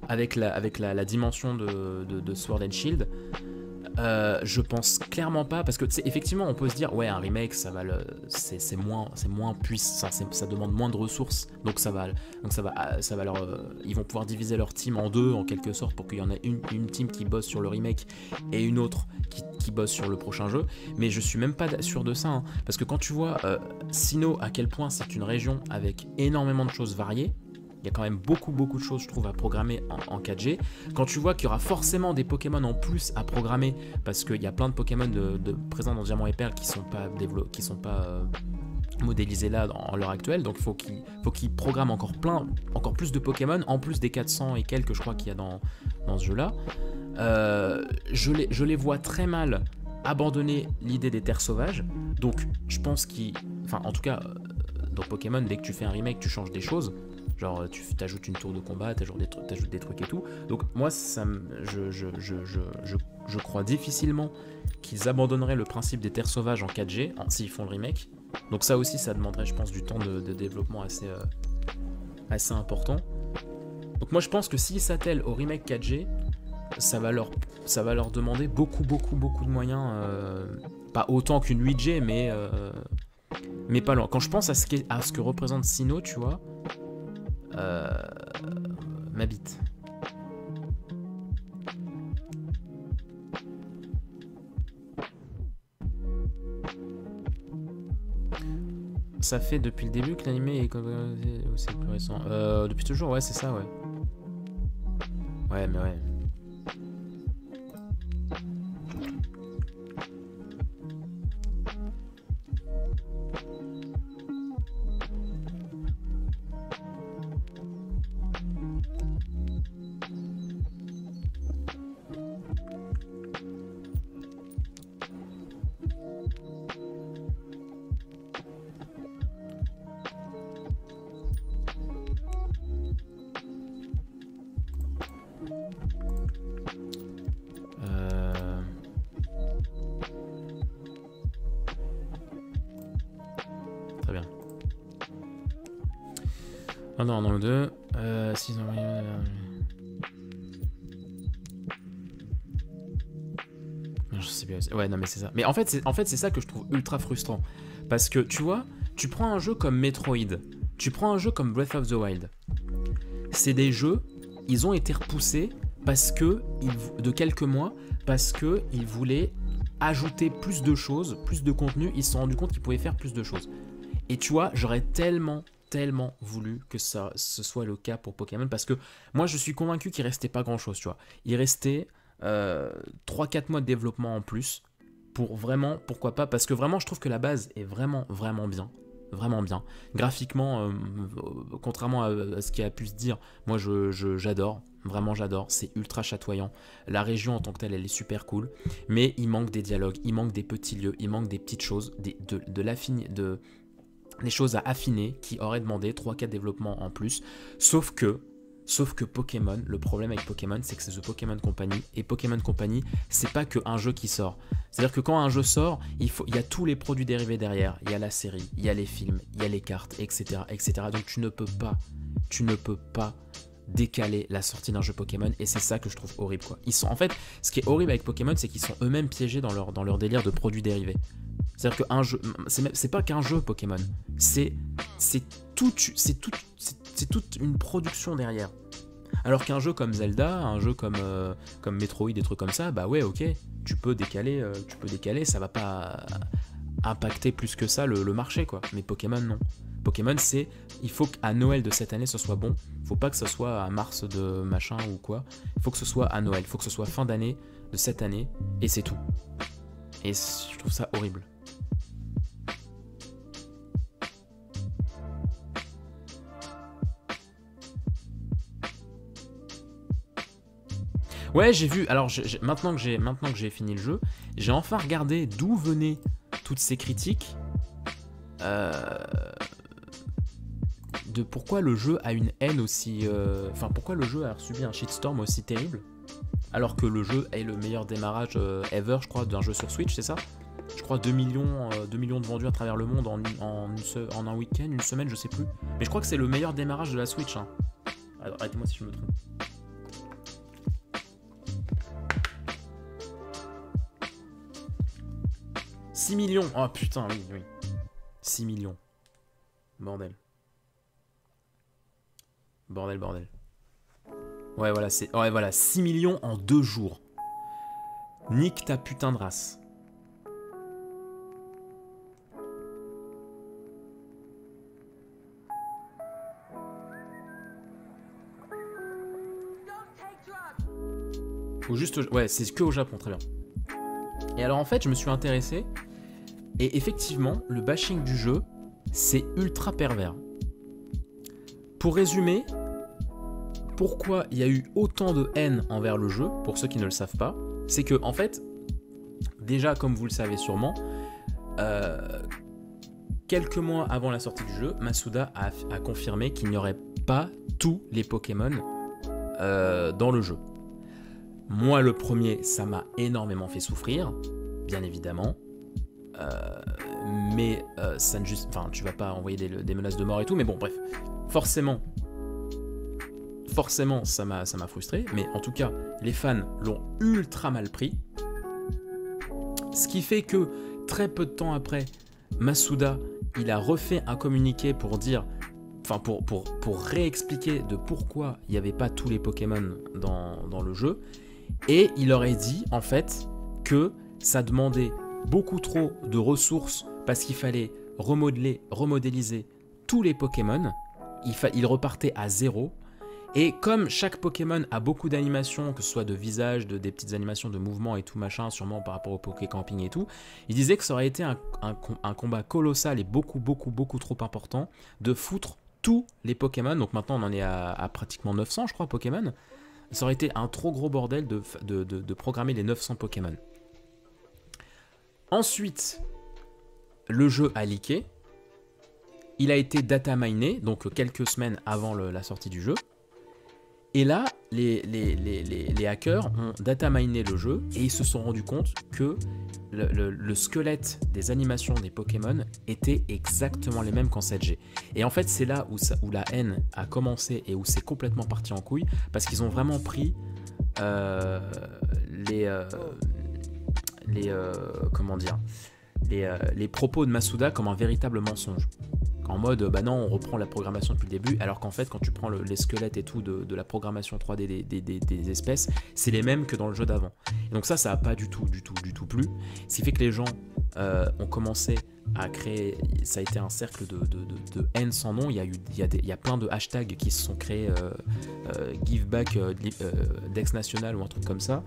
avec la dimension de Sword and Shield, je pense clairement pas, parce que effectivement on peut se dire ouais, un remake c'est moins puissant, ça demande moins de ressources, donc ça va ils vont pouvoir diviser leur team en deux en quelque sorte, pour qu'il y en ait une team qui bosse sur le remake et une autre qui bosse sur le prochain jeu. Mais je suis même pas sûr de ça, hein, parce que quand tu vois Sinnoh, à quel point c'est une région avec énormément de choses variées. Il y a quand même beaucoup de choses, je trouve, à programmer en 4G. Quand tu vois qu'il y aura forcément des Pokémon en plus à programmer, parce qu'il y a plein de Pokémon présents dans Diamant et Perle qui sont pas modélisés là en l'heure actuelle, donc il faut qu'ils programment encore plus de Pokémon, en plus des 400 et quelques, je crois, qu'il y a dans ce jeu-là. Je les vois très mal abandonner l'idée des terres sauvages, donc je pense en tout cas, dans Pokémon, dès que tu fais un remake, tu changes des choses. Genre tu t'ajoutes une tour de combat, t'ajoutes des trucs et tout. Donc moi, je crois difficilement qu'ils abandonneraient le principe des terres sauvages en 4G s'ils font le remake. Donc ça aussi, ça demanderait, je pense, du temps de développement assez important. Donc moi, je pense que s'ils s'attellent au remake 4G, ça va leur demander beaucoup de moyens. Pas autant qu'une 8G, mais pas loin. Quand je pense à ce que représente Sinnoh, tu vois, ma bite. Ça fait depuis le début que l'animé est aussi plus récent. Depuis toujours, ouais, c'est ça, ouais. Ouais, mais ouais. Très bien. Oh non, en 2. 6 ans. Je sais bien. Ouais, non, mais c'est ça. Mais en fait, c'est ça que je trouve ultra frustrant. Parce que, tu vois, tu prends un jeu comme Metroid, tu prends un jeu comme Breath of the Wild. C'est des jeux, ils ont été repoussés de quelques mois, parce qu'ils voulaient ajouter plus de choses, plus de contenu. Ils se sont rendus compte qu'ils pouvaient faire plus de choses. Et tu vois, j'aurais tellement voulu que ce soit le cas pour Pokémon, parce que moi je suis convaincu qu'il restait pas grand chose, tu vois. Il restait 3-4 mois de développement en plus pour vraiment, pourquoi pas, parce que vraiment je trouve que la base est vraiment bien. Vraiment bien. Graphiquement, contrairement à ce qui a pu se dire, moi j'adore, vraiment j'adore, c'est ultra chatoyant. La région en tant que telle, elle est super cool, mais il manque des dialogues, il manque des petits lieux, il manque des petites choses, des choses à affiner qui auraient demandé 3-4 développements en plus. Sauf que Pokémon, le problème avec Pokémon, c'est que c'est The Pokémon Company, et Pokémon Company, c'est pas que un jeu qui sort. C'est-à-dire que quand un jeu sort, il y a tous les produits dérivés derrière, il y a la série, il y a les films, il y a les cartes, etc. Donc tu ne peux pas décaler la sortie d'un jeu Pokémon, et c'est ça que je trouve horrible, quoi. En fait, ce qui est horrible avec Pokémon, c'est qu'ils sont eux-mêmes piégés dans leur délire de produits dérivés. C'est-à-dire qu'un jeu, c'est pas qu'un jeu Pokémon, c'est toute une production derrière. Alors qu'un jeu comme Zelda, un jeu comme Metroid, des trucs comme ça, bah ouais, ok, tu peux décaler, ça va pas impacter plus que ça le marché, quoi. Mais Pokémon, non. Pokémon, c'est, il faut qu'à Noël de cette année, ce soit bon. Faut pas que ce soit à mars de machin ou quoi. Il faut que ce soit à Noël. Il faut que ce soit fin d'année de cette année, et c'est tout. Et je trouve ça horrible. Ouais, j'ai vu. Alors, maintenant que j'ai fini le jeu, j'ai enfin regardé d'où venaient toutes ces critiques. De pourquoi le jeu a une haine aussi... Enfin, pourquoi le jeu a subi un shitstorm aussi terrible, alors que le jeu est le meilleur démarrage ever, je crois, d'un jeu sur Switch, c'est ça? Je crois 2 millions de vendus à travers le monde en un week-end, une semaine, je sais plus. Mais je crois que c'est le meilleur démarrage de la Switch. Hein. Alors, arrêtez-moi si je me trompe. « 6 millions !» Oh putain, oui. 6 millions. Bordel. Bordel. Ouais, voilà, 6 millions en 2 jours. Nique ta putain de race. Faut juste... Ouais, c'est que au Japon, très bien. Et alors, en fait, je me suis intéressé... Et effectivement, le bashing du jeu, c'est ultra pervers. Pour résumer, pourquoi il y a eu autant de haine envers le jeu, pour ceux qui ne le savent pas, c'est que, en fait, déjà, comme vous le savez sûrement, quelques mois avant la sortie du jeu, Masuda a confirmé qu'il n'y aurait pas tous les Pokémon dans le jeu. Moi, le premier, ça m'a énormément fait souffrir, bien évidemment. Mais ça ne juste, enfin, tu vas pas envoyer des menaces de mort et tout, mais bon, bref, forcément, ça m'a frustré, mais en tout cas, les fans l'ont ultra mal pris, ce qui fait que très peu de temps après, Masuda, il a refait un communiqué pour dire, enfin, pour réexpliquer de pourquoi il n'y avait pas tous les Pokémon dans le jeu, et il aurait dit en fait que ça demandait beaucoup trop de ressources parce qu'il fallait remodéliser tous les Pokémon. Il repartait à 0. Et comme chaque Pokémon a beaucoup d'animations, que ce soit de visage, des petites animations de mouvement et tout machin, sûrement par rapport au Poké Camping et tout, il disait que ça aurait été un combat colossal et beaucoup trop important de foutre tous les Pokémon. Donc maintenant on en est à pratiquement 900, je crois, Pokémon. Ça aurait été un trop gros bordel de programmer les 900 Pokémon. Ensuite, le jeu a leaké. Il a été data miné, donc quelques semaines avant la sortie du jeu. Et là, les hackers ont data miné le jeu et ils se sont rendus compte que le squelette des animations des Pokémon était exactement les mêmes qu'en 7G. Et en fait, c'est là où la haine a commencé et où c'est complètement parti en couille, parce qu'ils ont vraiment pris les propos de Masuda comme un véritable mensonge. En mode, bah non, on reprend la programmation depuis le début, alors qu'en fait, quand tu prends les squelettes et tout de la programmation 3D des espèces, c'est les mêmes que dans le jeu d'avant. Et donc ça n'a pas du tout plu. Ce qui fait que les gens ont commencé à créer, ça a été un cercle de haine sans nom. Il y a plein de hashtags qui se sont créés, give back Dex National ou un truc comme ça.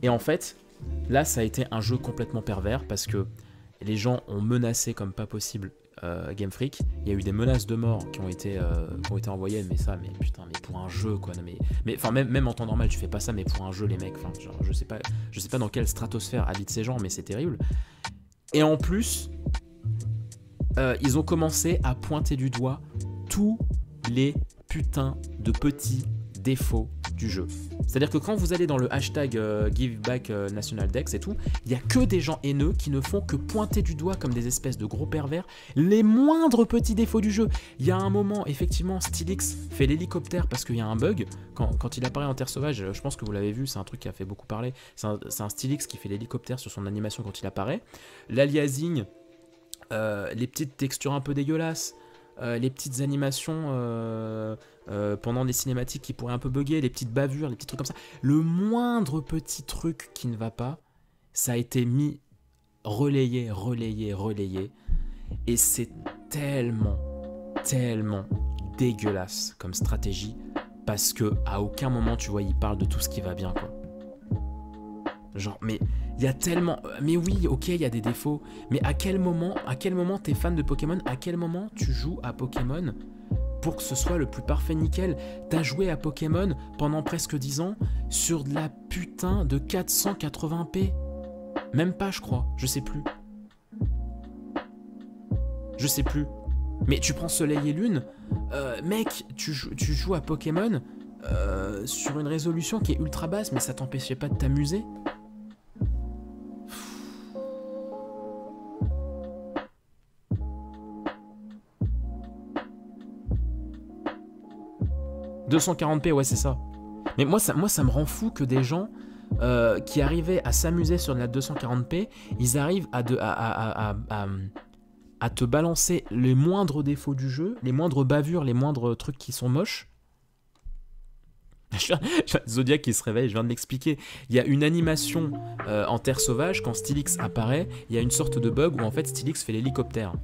Et en fait, là, ça a été un jeu complètement pervers parce que les gens ont menacé comme pas possible Game Freak. Il y a eu des menaces de mort qui ont été envoyées, mais pour un jeu quoi. Mais enfin même en temps normal tu fais pas ça, mais pour un jeu les mecs, enfin genre, je sais pas dans quelle stratosphère habitent ces gens, mais c'est terrible. Et en plus ils ont commencé à pointer du doigt tous les putains de petits défauts du jeu. C'est-à-dire que quand vous allez dans le hashtag Give Back National Dex et tout, il n'y a que des gens haineux qui ne font que pointer du doigt comme des espèces de gros pervers les moindres petits défauts du jeu. Il y a un moment, effectivement, Steelix fait l'hélicoptère parce qu'il y a un bug. Quand il apparaît en Terre Sauvage, je pense que vous l'avez vu, c'est un truc qui a fait beaucoup parler. C'est un Steelix qui fait l'hélicoptère sur son animation quand il apparaît. L'aliasing, les petites textures un peu dégueulasses, les petites animations pendant des cinématiques qui pourraient un peu bugger, les petites bavures, les petits trucs comme ça. Le moindre petit truc qui ne va pas, ça a été mis, relayé, et c'est tellement dégueulasse comme stratégie, parce que à aucun moment, tu vois, il parle de tout ce qui va bien, quoi. Genre, mais il y a tellement... Mais oui, ok, il y a des défauts, mais à quel moment t'es fan de Pokémon? À quel moment tu joues à Pokémon pour que ce soit le plus parfait nickel? T'as joué à Pokémon pendant presque 10 ans sur de la putain de 480p. Même pas, je crois, je sais plus. Mais tu prends Soleil et Lune, mec, tu joues à Pokémon sur une résolution qui est ultra basse, mais ça t'empêchait pas de t'amuser. 240p, ouais, c'est ça. Mais moi, ça me rend fou que des gens qui arrivaient à s'amuser sur de la 240p, ils arrivent à te balancer les moindres défauts du jeu, les moindres bavures, les moindres trucs qui sont moches. Zodiac qui se réveille, je viens de l'expliquer. Il y a une animation en terre sauvage, quand Steelix apparaît, il y a une sorte de bug où en fait Steelix fait l'hélicoptère.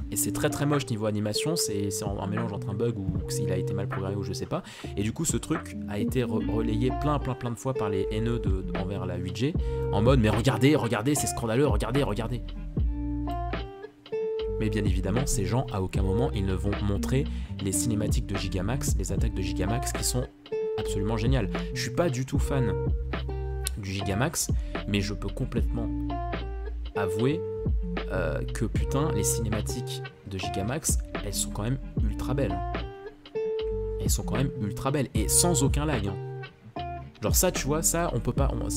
Et c'est très moche niveau animation, c'est un mélange entre un bug ou s'il a été mal programmé ou je sais pas. Et du coup ce truc a été relayé plein de fois par les haineux envers la 8G, en mode mais regardez, c'est scandaleux, regardez. Mais bien évidemment, ces gens, à aucun moment, ils ne vont montrer les cinématiques de Gigamax, les attaques de Gigamax qui sont absolument géniales. Je suis pas du tout fan du Gigamax, mais je peux complètement avouer que putain, les cinématiques de Gigamax, elles sont quand même ultra belles. Et sans aucun lag. Hein. Genre ça, tu vois, ça, on peut pas... non,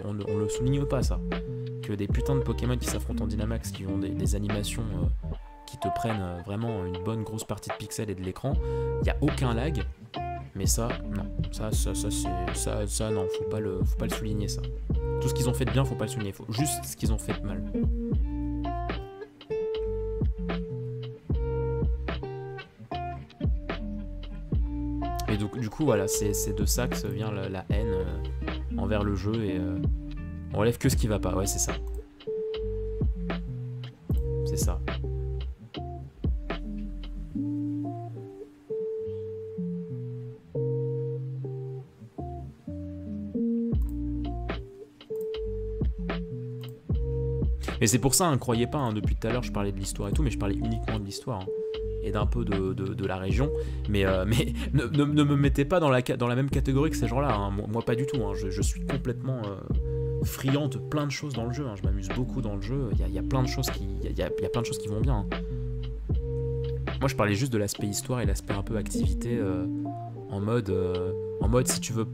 on le souligne pas, ça. Que des putains de Pokémon qui s'affrontent en Dynamax, qui ont des animations qui te prennent vraiment une bonne grosse partie de pixels et de l'écran, il n'y a aucun lag, mais ça, non, ça non, faut pas le souligner, ça. Tout ce qu'ils ont fait de bien, faut pas le souligner, faut juste ce qu'ils ont fait de mal. Et du coup, voilà, c'est de ça que vient la haine envers le jeu, et on relève que ce qui va pas, ouais, c'est ça. C'est ça. Et c'est pour ça, hein, croyez pas, hein, depuis tout à l'heure je parlais de l'histoire et tout, mais je parlais uniquement de l'histoire. Hein, et d'un peu de la région. Mais ne me mettez pas dans la même catégorie que ces gens-là. Hein. Moi, pas du tout. Hein. Je suis complètement friand de plein de choses dans le jeu. Hein. Je m'amuse beaucoup dans le jeu. Il y a plein de choses qui vont bien. Hein. Moi, je parlais juste de l'aspect histoire et l'aspect un peu activité en mode si tu ne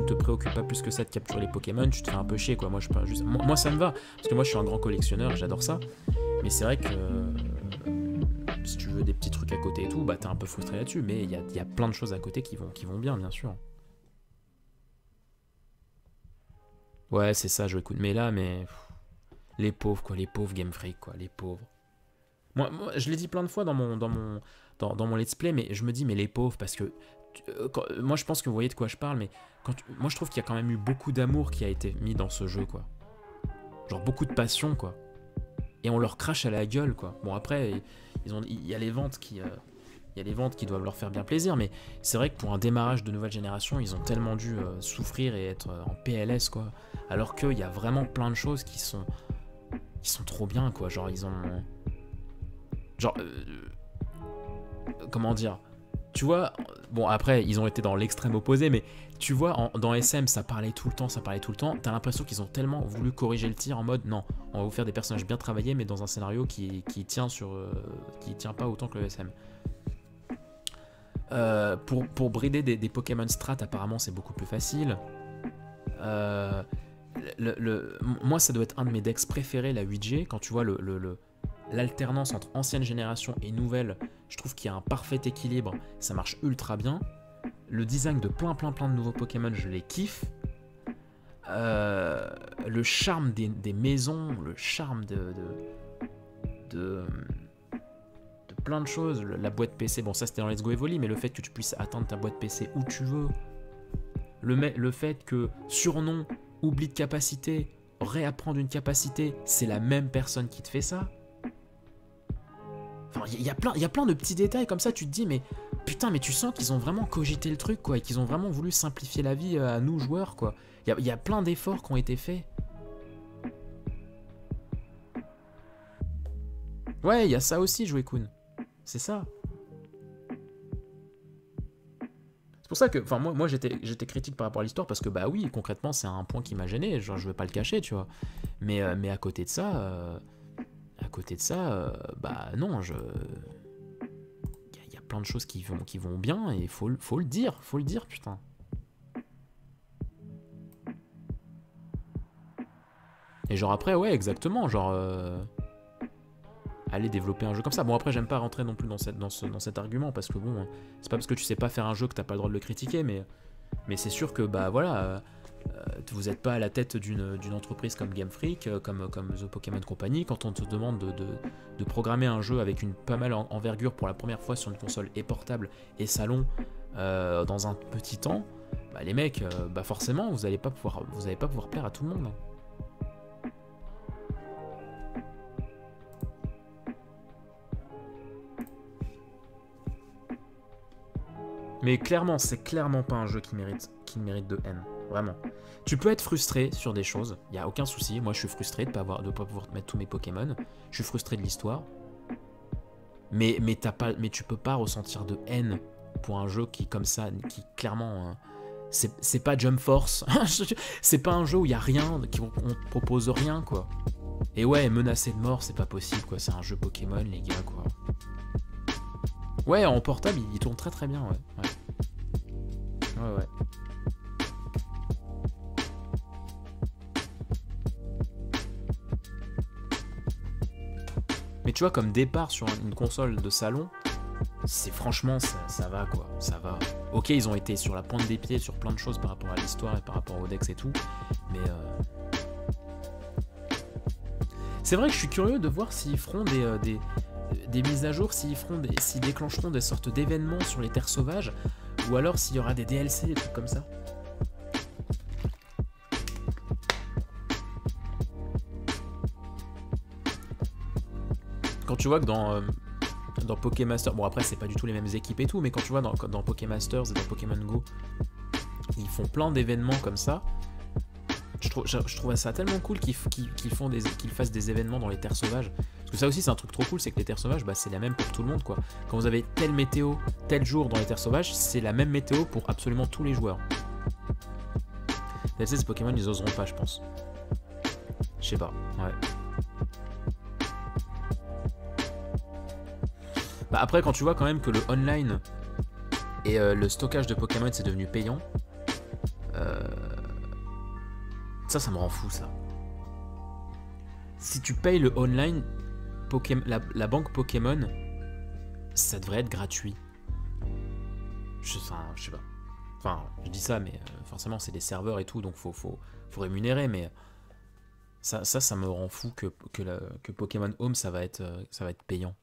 te préoccupes pas plus que ça de capturer les Pokémon, tu te fais un peu chier, quoi. Moi, moi ça me va. Parce que moi, je suis un grand collectionneur, j'adore ça. Mais c'est vrai que si tu veux des petits trucs à côté et tout, bah t'es un peu frustré là-dessus, mais il y a plein de choses à côté qui vont bien sûr. Ouais, c'est ça, je écoute. Mais là, les pauvres, quoi, les pauvres Game Freak, quoi, les pauvres. Moi, je l'ai dit plein de fois dans mon let's play, mais je me dis, mais les pauvres, parce que moi, je pense que vous voyez de quoi je parle, mais moi, je trouve qu'il y a quand même eu beaucoup d'amour qui a été mis dans ce jeu, quoi. Genre beaucoup de passion, quoi. Et on leur crache à la gueule, quoi. Bon, après, il y a les ventes qui doivent leur faire bien plaisir, mais c'est vrai que pour un démarrage de nouvelle génération, ils ont tellement dû souffrir et être en PLS, quoi. Alors qu'il y a vraiment plein de choses qui sont trop bien, quoi. Genre, ils ont... Genre... comment dire ? Tu vois, bon, après, ils ont été dans l'extrême opposé, mais tu vois, dans SM, ça parlait tout le temps. T'as l'impression qu'ils ont tellement voulu corriger le tir en mode, non, on va vous faire des personnages bien travaillés, mais dans un scénario qui tient pas autant que le SM. Pour brider des Pokémon strat, apparemment, c'est beaucoup plus facile. Moi, ça doit être un de mes decks préférés, la 8G, quand tu vois l'alternance entre ancienne génération et nouvelle, je trouve qu'il y a un parfait équilibre, ça marche ultra bien. Le design de plein de nouveaux Pokémon, je les kiffe. Le charme des maisons, le charme de plein de choses, la boîte PC, bon ça c'était dans Let's Go Evoli, mais le fait que tu puisses atteindre ta boîte PC où tu veux, le fait que surnom, oubli de capacité, réapprendre une capacité, c'est la même personne qui te fait ça. Enfin, il y a plein de petits détails comme ça, tu te dis, mais putain, mais tu sens qu'ils ont vraiment cogité le truc, quoi, et qu'ils ont vraiment voulu simplifier la vie à nous, joueurs, quoi. Il y a plein d'efforts qui ont été faits. Ouais, il y a ça aussi, Joey Kun. C'est ça. C'est pour ça que, enfin, moi j'étais critique par rapport à l'histoire, parce que, bah oui, concrètement, c'est un point qui m'a gêné, genre, je veux pas le cacher, tu vois. Mais à côté de ça... bah non, il y a plein de choses qui vont bien et faut le dire, putain. Et genre après, ouais, exactement, genre aller développer un jeu comme ça. Bon, après, j'aime pas rentrer non plus dans cet argument, parce que bon, c'est pas parce que tu sais pas faire un jeu que t'as pas le droit de le critiquer, mais c'est sûr que, bah voilà... vous n'êtes pas à la tête d'une entreprise comme Game Freak, comme The Pokémon Company, quand on te demande de programmer un jeu avec une pas mal envergure pour la première fois sur une console et portable et salon dans un petit temps, bah les mecs, bah forcément vous n'allez pas pouvoir plaire à tout le monde. Mais clairement, c'est clairement pas un jeu qui mérite de haine. Vraiment. Tu peux être frustré sur des choses, il n'y a aucun souci. Moi, je suis frustré de pas pouvoir mettre tous mes Pokémon. Je suis frustré de l'histoire. Mais tu peux pas ressentir de haine pour un jeu qui, comme ça, qui clairement... c'est pas Jump Force. C'est pas un jeu où il y a rien, on te propose rien, quoi. Et ouais, menacé de mort, c'est pas possible, quoi. C'est un jeu Pokémon, les gars, quoi. Ouais, en portable, il tourne très très bien, ouais. Ouais. Mais tu vois, comme départ sur une console de salon, c'est franchement, ça va, quoi. Ça va. Ok, ils ont été sur la pointe des pieds sur plein de choses par rapport à l'histoire et par rapport au Dex et tout, mais... C'est vrai que je suis curieux de voir s'ils feront des mises à jour, s'ils déclencheront des sortes d'événements sur les terres sauvages, ou alors s'il y aura des DLC, des trucs comme ça. Quand tu vois que dans Pokémasters, bon après c'est pas du tout les mêmes équipes et tout, mais quand tu vois dans Pokémasters et dans Pokémon Go, ils font plein d'événements comme ça. Je trouve ça tellement cool qu'ils fassent des événements dans les terres sauvages. Parce que ça aussi c'est un truc trop cool, c'est que les terres sauvages, bah, c'est la même pour tout le monde, quoi. Quand vous avez telle météo, tel jour dans les terres sauvages, c'est la même météo pour absolument tous les joueurs. Là, ces Pokémon ils oseront pas, je pense. Je sais pas, ouais. Bah après quand tu vois quand même que le online et le stockage de Pokémon c'est devenu payant, ça me rend fou, ça. Si tu payes le online, la banque Pokémon, ça devrait être gratuit. Je sais pas. Enfin, je dis ça, mais forcément c'est des serveurs et tout, donc faut rémunérer, mais ça me rend fou que Pokémon Home ça va être payant.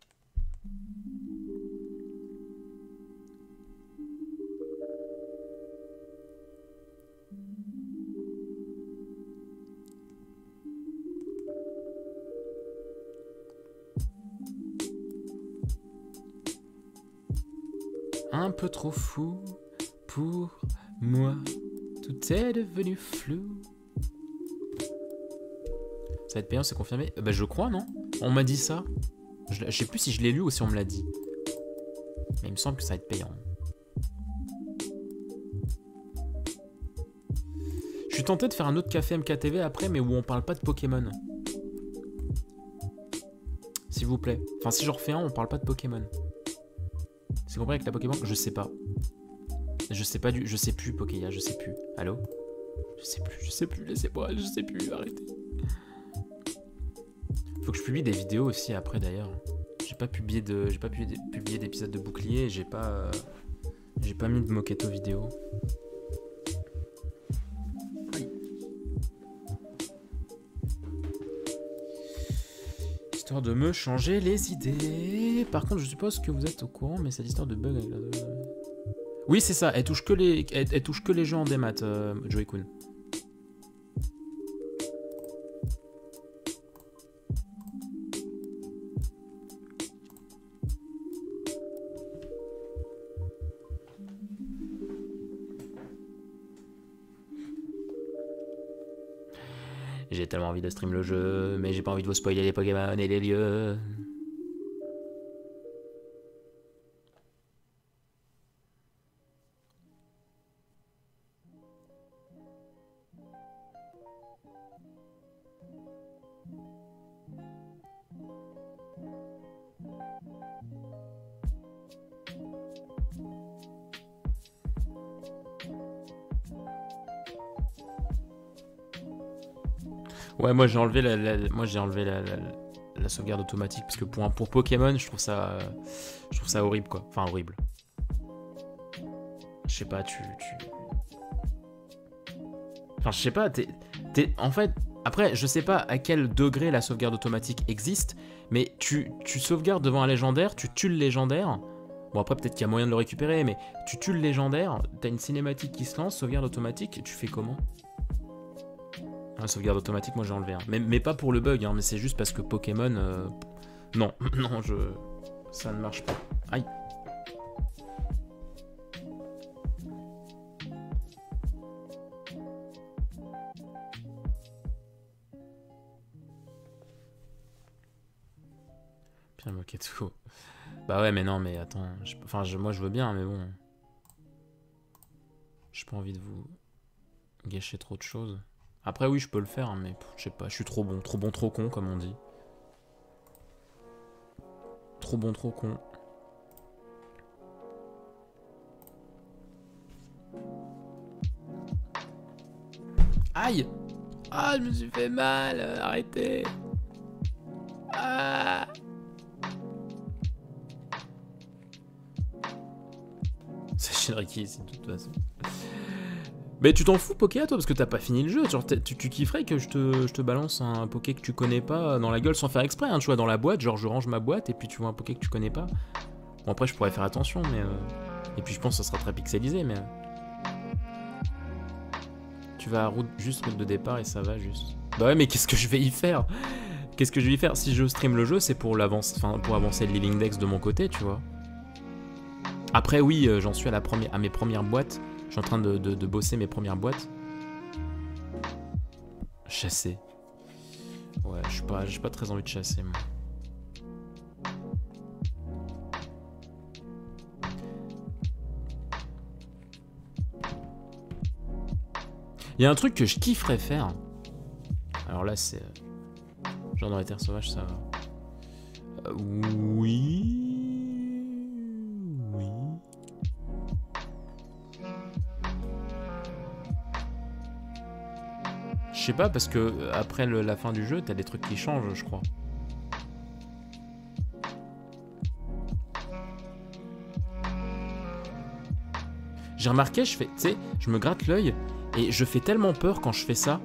Un peu trop fou pour moi, tout est devenu flou. Ça va être payant, c'est confirmé? Bah je crois, non? On m'a dit ça. Je sais plus si je l'ai lu ou si on me l'a dit. Mais il me semble que ça va être payant. Je suis tenté de faire un autre café MKTV après, mais où on parle pas de Pokémon. S'il vous plaît. Enfin, si j'en refais un, on parle pas de Pokémon. C'est compris avec la Pokémon? Je sais pas. Je sais plus, Pokéya, je sais plus. Allô? Je sais plus, laissez-moi, je sais plus, arrêtez. Faut que je publie des vidéos aussi après d'ailleurs. J'ai pas publié d'épisode de bouclier, j'ai pas mis de moquetto vidéo. Histoire de me changer les idées. Par contre, je suppose que vous êtes au courant, mais c'est l'histoire de bug avec la... Oui, c'est ça, elle touche que les jeux en démat, Joey Kun. J'ai tellement envie de stream le jeu, mais j'ai pas envie de vous spoiler les Pokémon et les lieux. Ouais, moi j'ai enlevé la sauvegarde automatique parce que pour Pokémon, je trouve ça horrible quoi. Enfin horrible. Je sais pas, Enfin, je sais pas, en fait, après, je sais pas à quel degré la sauvegarde automatique existe, mais tu sauvegardes devant un légendaire, tu tues le légendaire. Bon, après, peut-être qu'il y a moyen de le récupérer, mais tu tues le légendaire, t'as une cinématique qui se lance, sauvegarde automatique, et tu fais comment? La sauvegarde automatique, moi j'ai enlevé un. Mais pas pour le bug, hein, mais c'est juste parce que Pokémon... Non, non, ça ne marche pas. Aïe. Pierre Moquetto. Bah ouais, mais non, mais attends. Moi je veux bien, mais bon. J'ai pas envie de vous gâcher trop de choses. Après oui, je peux le faire, hein, mais je sais pas, je suis trop bon, trop con, comme on dit. Trop bon, trop con. Aïe! Ah, je me suis fait mal, arrêtez! Ah! C'est Shinriki ici, de toute façon. Mais tu t'en fous, Poké, toi, parce que t'as pas fini le jeu. Genre, tu kifferais que je te balance un Poké que tu connais pas dans la gueule sans faire exprès, hein, tu vois, dans la boîte. Genre, je range ma boîte et puis tu vois un Poké que tu connais pas. Bon, après, je pourrais faire attention, mais. Et puis, je pense que ça sera très pixelisé, mais. Tu vas à juste route de départ et ça va juste. Bah ouais, mais qu'est-ce que je vais y faire? Qu'est-ce que je vais y faire? Si je stream le jeu, c'est pour avancer le Living Dex de mon côté, tu vois. Après, oui, j'en suis à mes premières boîtes. Je suis en train de bosser mes premières boîtes. Chasser. Ouais, j'ai pas très envie de chasser, moi. Il y a un truc que je kifferais faire. Alors là, c'est... genre dans les terres sauvages, ça va. Oui... Je sais pas, parce que après la fin du jeu, t'as des trucs qui changent, je crois. J'ai remarqué, tu sais, je me gratte l'œil et je fais tellement peur quand je fais ça.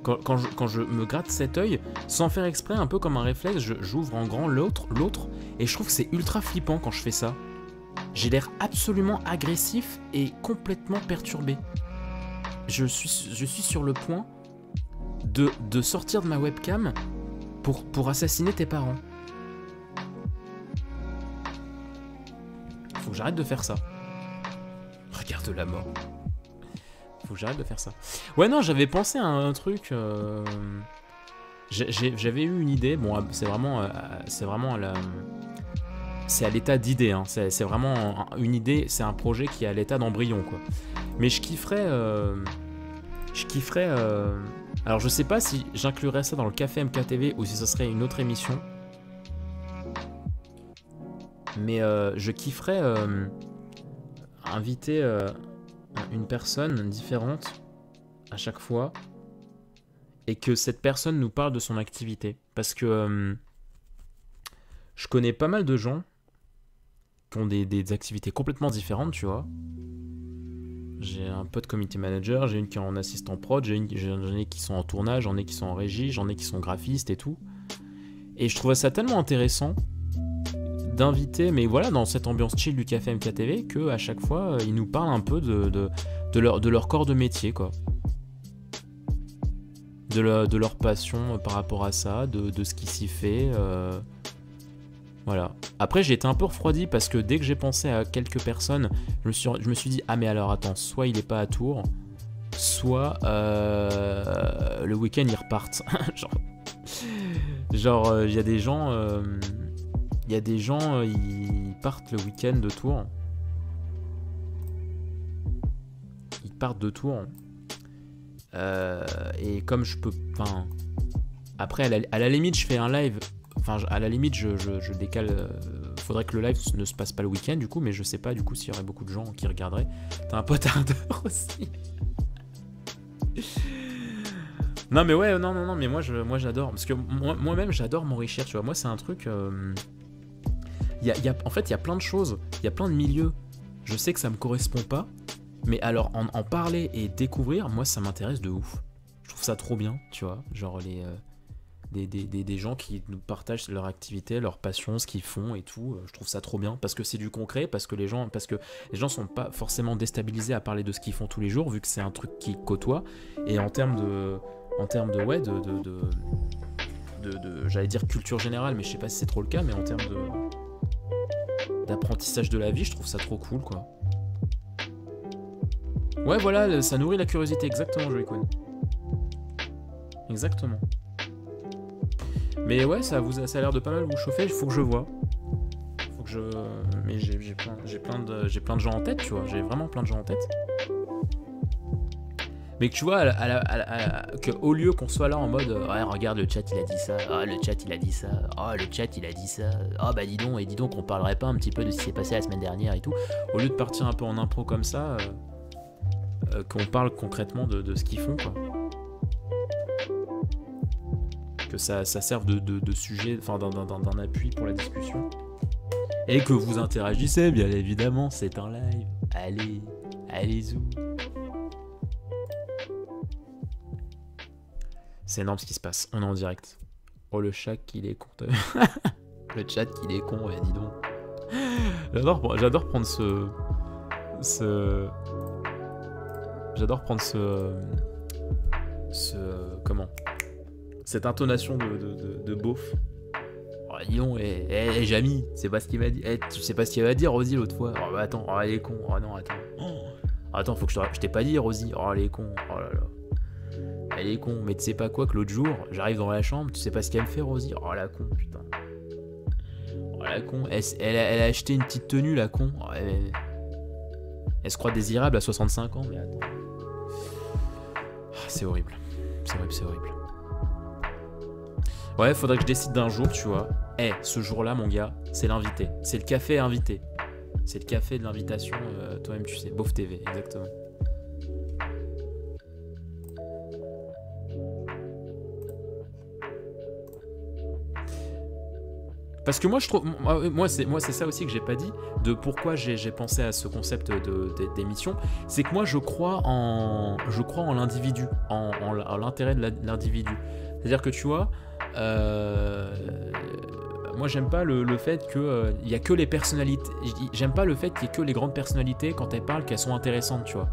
Quand je me gratte cet œil, sans faire exprès, un peu comme un réflexe, j'ouvre en grand l'autre, et je trouve que c'est ultra flippant quand je fais ça. J'ai l'air absolument agressif et complètement perturbé. Je suis sur le point de sortir de ma webcam pour assassiner tes parents. Faut que j'arrête de faire ça. Regarde la mort. Faut que j'arrête de faire ça. Ouais, non, j'avais pensé à un truc. J'avais eu une idée. Bon, c'est à l'état d'idée. Hein. C'est vraiment une idée. C'est un projet qui est à l'état d'embryon, quoi. Mais je kifferais. Alors, je sais pas si j'inclurais ça dans le Café MKTV ou si ce serait une autre émission. Mais je kifferais inviter une personne différente à chaque fois et que cette personne nous parle de son activité. Parce que je connais pas mal de gens qui ont des activités complètement différentes, tu vois. J'ai un pote community manager, j'ai une qui est en assistant prod, j'en ai qui sont en tournage, j'en ai qui sont en régie, j'en ai qui sont graphistes et tout. Et je trouvais ça tellement intéressant d'inviter, mais voilà, dans cette ambiance chill du Café MKTV, que à chaque fois, ils nous parlent un peu de leur corps de métier, quoi. De leur passion par rapport à ça, de ce qui s'y fait. Voilà. Après, j'ai été un peu refroidi parce que dès que j'ai pensé à quelques personnes, je me suis dit, ah mais alors attends, soit il est pas à Tours, soit le week-end ils repartent. genre il y a des gens ils partent le week-end de Tours. Ils partent de Tours. Et comme je peux, enfin, après à la limite je fais un live. Enfin, à la limite, je décale. Faudrait que le live ne se passe pas le week-end, du coup, mais je sais pas, du coup, s'il y aurait beaucoup de gens qui regarderaient. T'as un pote ardeur aussi. Non, mais ouais, non, mais moi j'adore. Parce que moi-même, j'adore m'enrichir, tu vois. Moi, c'est un truc. En fait, il y a plein de choses, il y a plein de milieux. Je sais que ça me correspond pas, mais alors, en parler et découvrir, moi, ça m'intéresse de ouf. Je trouve ça trop bien, tu vois. Genre, des gens qui nous partagent leur activité, leur passion, ce qu'ils font et tout. Je trouve ça trop bien parce que c'est du concret, parce que les gens sont pas forcément déstabilisés à parler de ce qu'ils font tous les jours vu que c'est un truc qu'ils côtoient. Et en termes de j'allais dire culture générale, mais je sais pas si c'est trop le cas, mais en termes d'apprentissage de la vie, je trouve ça trop cool, quoi. Ouais, voilà, ça nourrit la curiosité, exactement, Joey Quinn. Exactement. Mais ouais, ça a l'air de pas mal vous chauffer, il faut que je vois. Mais j'ai plein de gens en tête, tu vois, j'ai vraiment plein de gens en tête. Mais que tu vois, qu'au lieu qu'on soit là en mode ouais, regarde, le chat il a dit ça, ah, le chat il a dit ça, ah, le chat il a dit ça, ah bah dis donc, on parlerait pas un petit peu de ce qui s'est passé la semaine dernière et tout. Au lieu de partir un peu en impro comme ça, qu'on parle concrètement de ce qu'ils font, quoi. Que ça serve de sujet, enfin d'un appui pour la discussion. Et que vous interagissez, bien évidemment, c'est un live. Allez-y. C'est énorme ce qui se passe, on est en direct. Oh, le chat qu'il est con. Le chat qu'il est con, ouais, dis donc. J'adore prendre comment, cette intonation de beauf. Oh, dis donc, Jamy, c'est pas ce qu'il va dire. Tu sais pas ce qu'il va dire, Rosie, l'autre fois. Oh, bah, attends, oh, elle est con. Oh non, attends. Attends, faut que je t'ai pas dit, Rosie. Oh, elle est con. Oh là là. Elle est con. Mais tu sais pas quoi, que l'autre jour, j'arrive dans la chambre, tu sais pas ce qu'elle me fait, Rosie. Oh, la con, putain. Oh, la con. Elle a acheté une petite tenue, la con. Oh, elle se croit désirable à 65 ans, mais attends. Oh, c'est horrible. C'est horrible. Ouais, faudrait que je décide d'un jour, tu vois. Ce jour-là, mon gars, c'est l'invité. C'est le café invité. C'est le café de l'invitation, toi-même, tu sais. Beauf TV, exactement. Parce que moi, je trouve... Moi, c'est ça aussi que j'ai pas dit, de pourquoi j'ai pensé à ce concept d'émission. C'est que moi, je crois en l'individu, en l'intérêt de l'individu. C'est-à-dire que, tu vois... moi j'aime pas le fait que y a que les personnalités, j'aime pas le fait qu'il y ait que les grandes personnalités quand elles parlent qu'elles sont intéressantes, tu vois.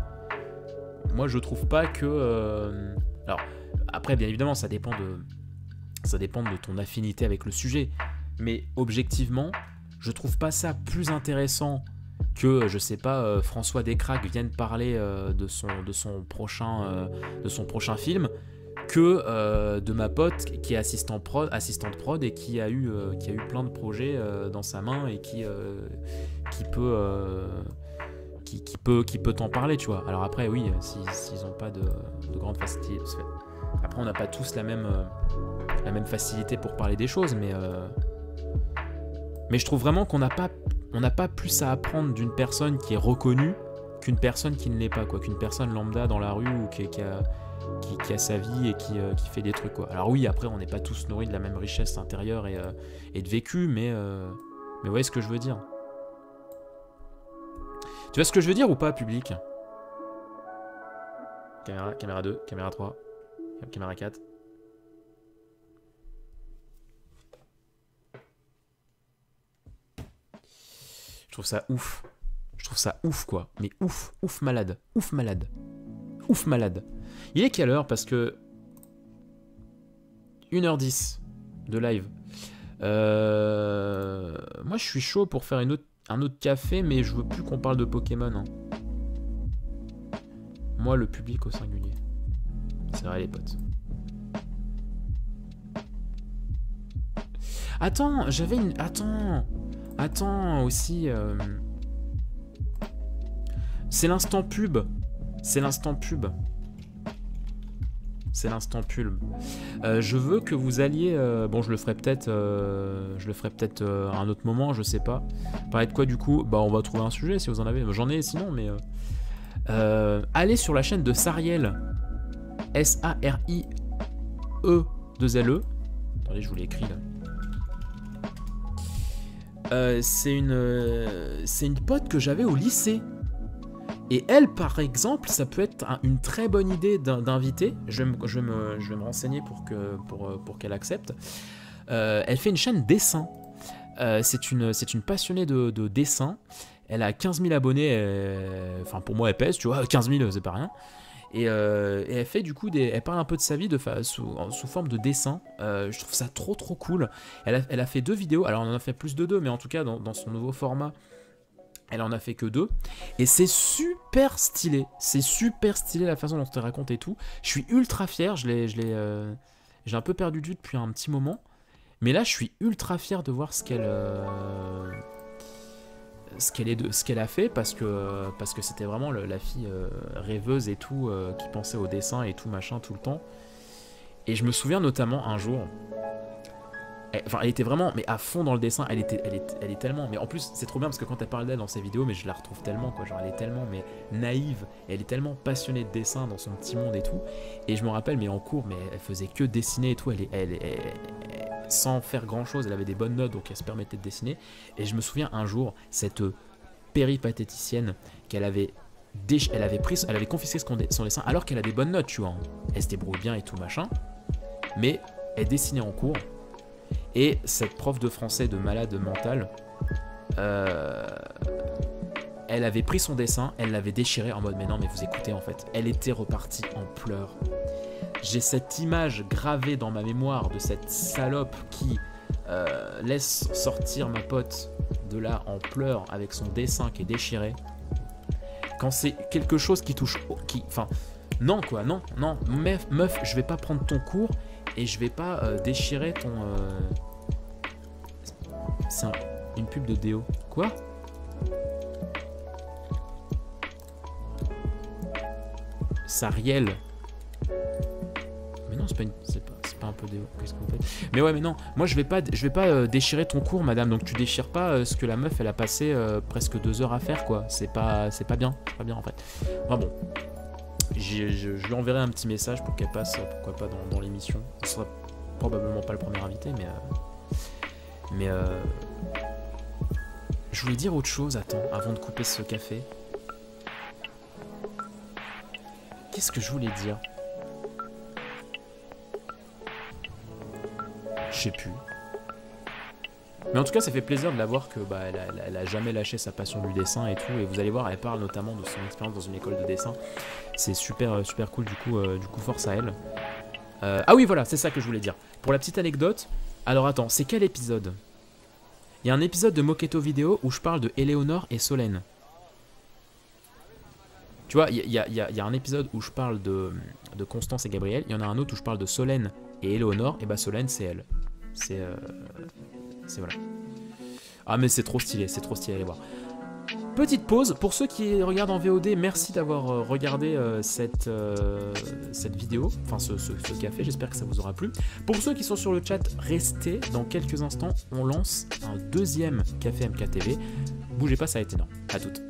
Moi je trouve pas que alors après bien évidemment ça dépend de ton affinité avec le sujet, mais objectivement je trouve pas ça plus intéressant que je sais pas François Descraques vienne parler de son prochain film que de ma pote qui est assistante prod et qui a eu plein de projets dans sa main et qui peut t'en parler, tu vois. Alors après oui, s'ils ont pas de grande facilité, après on n'a pas tous la même facilité pour parler des choses, mais je trouve vraiment qu'on n'a pas plus à apprendre d'une personne qui est reconnue qu'une personne qui ne l'est pas, quoi, qu'une personne lambda dans la rue ou qui a sa vie et qui fait des trucs, quoi. Alors oui, après on n'est pas tous nourris de la même richesse intérieure et de vécu, mais vous voyez ce que je veux dire. Tu vois ce que je veux dire ou pas, public? Caméra 2, caméra 3, caméra 4. Je trouve ça ouf. Je trouve ça ouf, quoi. Mais ouf malade. Ouf malade. Il est quelle heure? Parce que 1h10 de live. Moi je suis chaud pour faire un autre café, mais je veux plus qu'on parle de Pokémon, hein. Moi, le public au singulier. C'est vrai, les potes. Attends, j'avais une... Attends, aussi... C'est l'instant pub. C'est l'instant pub. C'est l'instant pub. Je veux que vous alliez... bon, je le ferai peut-être à un autre moment, je sais pas. Parler de quoi, du coup? Bah, on va trouver un sujet, si vous en avez. J'en ai sinon, mais... allez sur la chaîne de Sariel. S-A-R-I-E-2-L-E. Attendez, je vous l'ai écrit, là. C'est une pote que j'avais au lycée. Et elle, par exemple, ça peut être une très bonne idée d'inviter. Je vais me renseigner pour qu'elle accepte. Elle fait une chaîne dessin. C'est une passionnée de dessin. Elle a 15 000 abonnés. Enfin, pour moi, elle pèse, tu vois. 15 000, c'est pas rien. Et elle fait du coup elle parle un peu de sa vie sous forme de dessin. Je trouve ça trop cool. Elle a fait 2 vidéos. Alors, on en a fait plus de 2, mais en tout cas, dans son nouveau format, elle en a fait que 2. Et c'est super stylé. C'est super stylé la façon dont elle raconte et tout. Je suis ultra fier. J'ai un peu perdu de vue depuis un petit moment. Mais là, je suis ultra fier de voir ce qu'elle a fait, parce que c'était vraiment la fille rêveuse et tout, qui pensait au dessin et tout machin tout le temps. Et je me souviens notamment un jour... elle était vraiment à fond dans le dessin. Elle est tellement... Mais en plus, c'est trop bien parce que quand elle parle d'elle dans ses vidéos, mais je la retrouve tellement, quoi. Genre, elle est tellement naïve. Et elle est tellement passionnée de dessin dans son petit monde et tout. Et je me rappelle, mais en cours, elle faisait que dessiner et tout. Sans faire grand chose, elle avait des bonnes notes, donc elle se permettait de dessiner. Et je me souviens un jour, cette péripatéticienne, elle avait confisqué son dessin alors qu'elle a des bonnes notes, tu vois. Elle se débrouille bien et tout machin. Mais elle dessinait en cours. Et cette prof de français de malade mentale, elle avait pris son dessin, elle l'avait déchiré en mode mais non, mais vous écoutez, en fait. Elle était repartie en pleurs. J'ai cette image gravée dans ma mémoire de cette salope qui laisse sortir ma pote de là en pleurs avec son dessin qui est déchiré. Quand c'est quelque chose qui touche... Enfin, non quoi, non, meuf, je vais pas prendre ton cours et je vais pas déchirer ton... C'est une pub de déo. Quoi? Sariel. Mais non, c'est pas un peu déo. Qu'est-ce qu'on fait? Mais ouais, mais non. Moi, je vais pas déchirer ton cours, madame. Donc tu déchires pas ce que la meuf elle a passé presque 2 heures à faire, quoi. C'est pas bien. C'est pas bien en fait. Enfin bon. Je lui enverrai un petit message pour qu'elle passe, pourquoi pas dans l'émission. Ce sera probablement pas le premier invité, mais je voulais dire autre chose. Attends, avant de couper ce café. Qu'est-ce que je voulais dire? Je sais plus. Mais en tout cas, ça fait plaisir de la voir que elle a jamais lâché sa passion du dessin et tout. Et vous allez voir, elle parle notamment de son expérience dans une école de dessin. C'est super cool. Du coup, force à elle. Ah oui, voilà, c'est ça que je voulais dire. Pour la petite anecdote, alors attends, c'est quel épisode? Il y a un épisode de Moketo Vidéo où je parle de Éléonore et Solène. Tu vois, il y a un épisode où je parle de Constance et Gabriel. Il y en a un autre où je parle de Solène et Éléonore. Et bah Solène, c'est elle. C'est voilà. Ah mais c'est trop stylé, allez voir. Petite pause, pour ceux qui regardent en VOD, merci d'avoir regardé cette vidéo, enfin ce café, j'espère que ça vous aura plu. Pour ceux qui sont sur le chat, restez, dans quelques instants, on lance un deuxième café MKTV. Bougez pas, ça a été énorme. À toutes.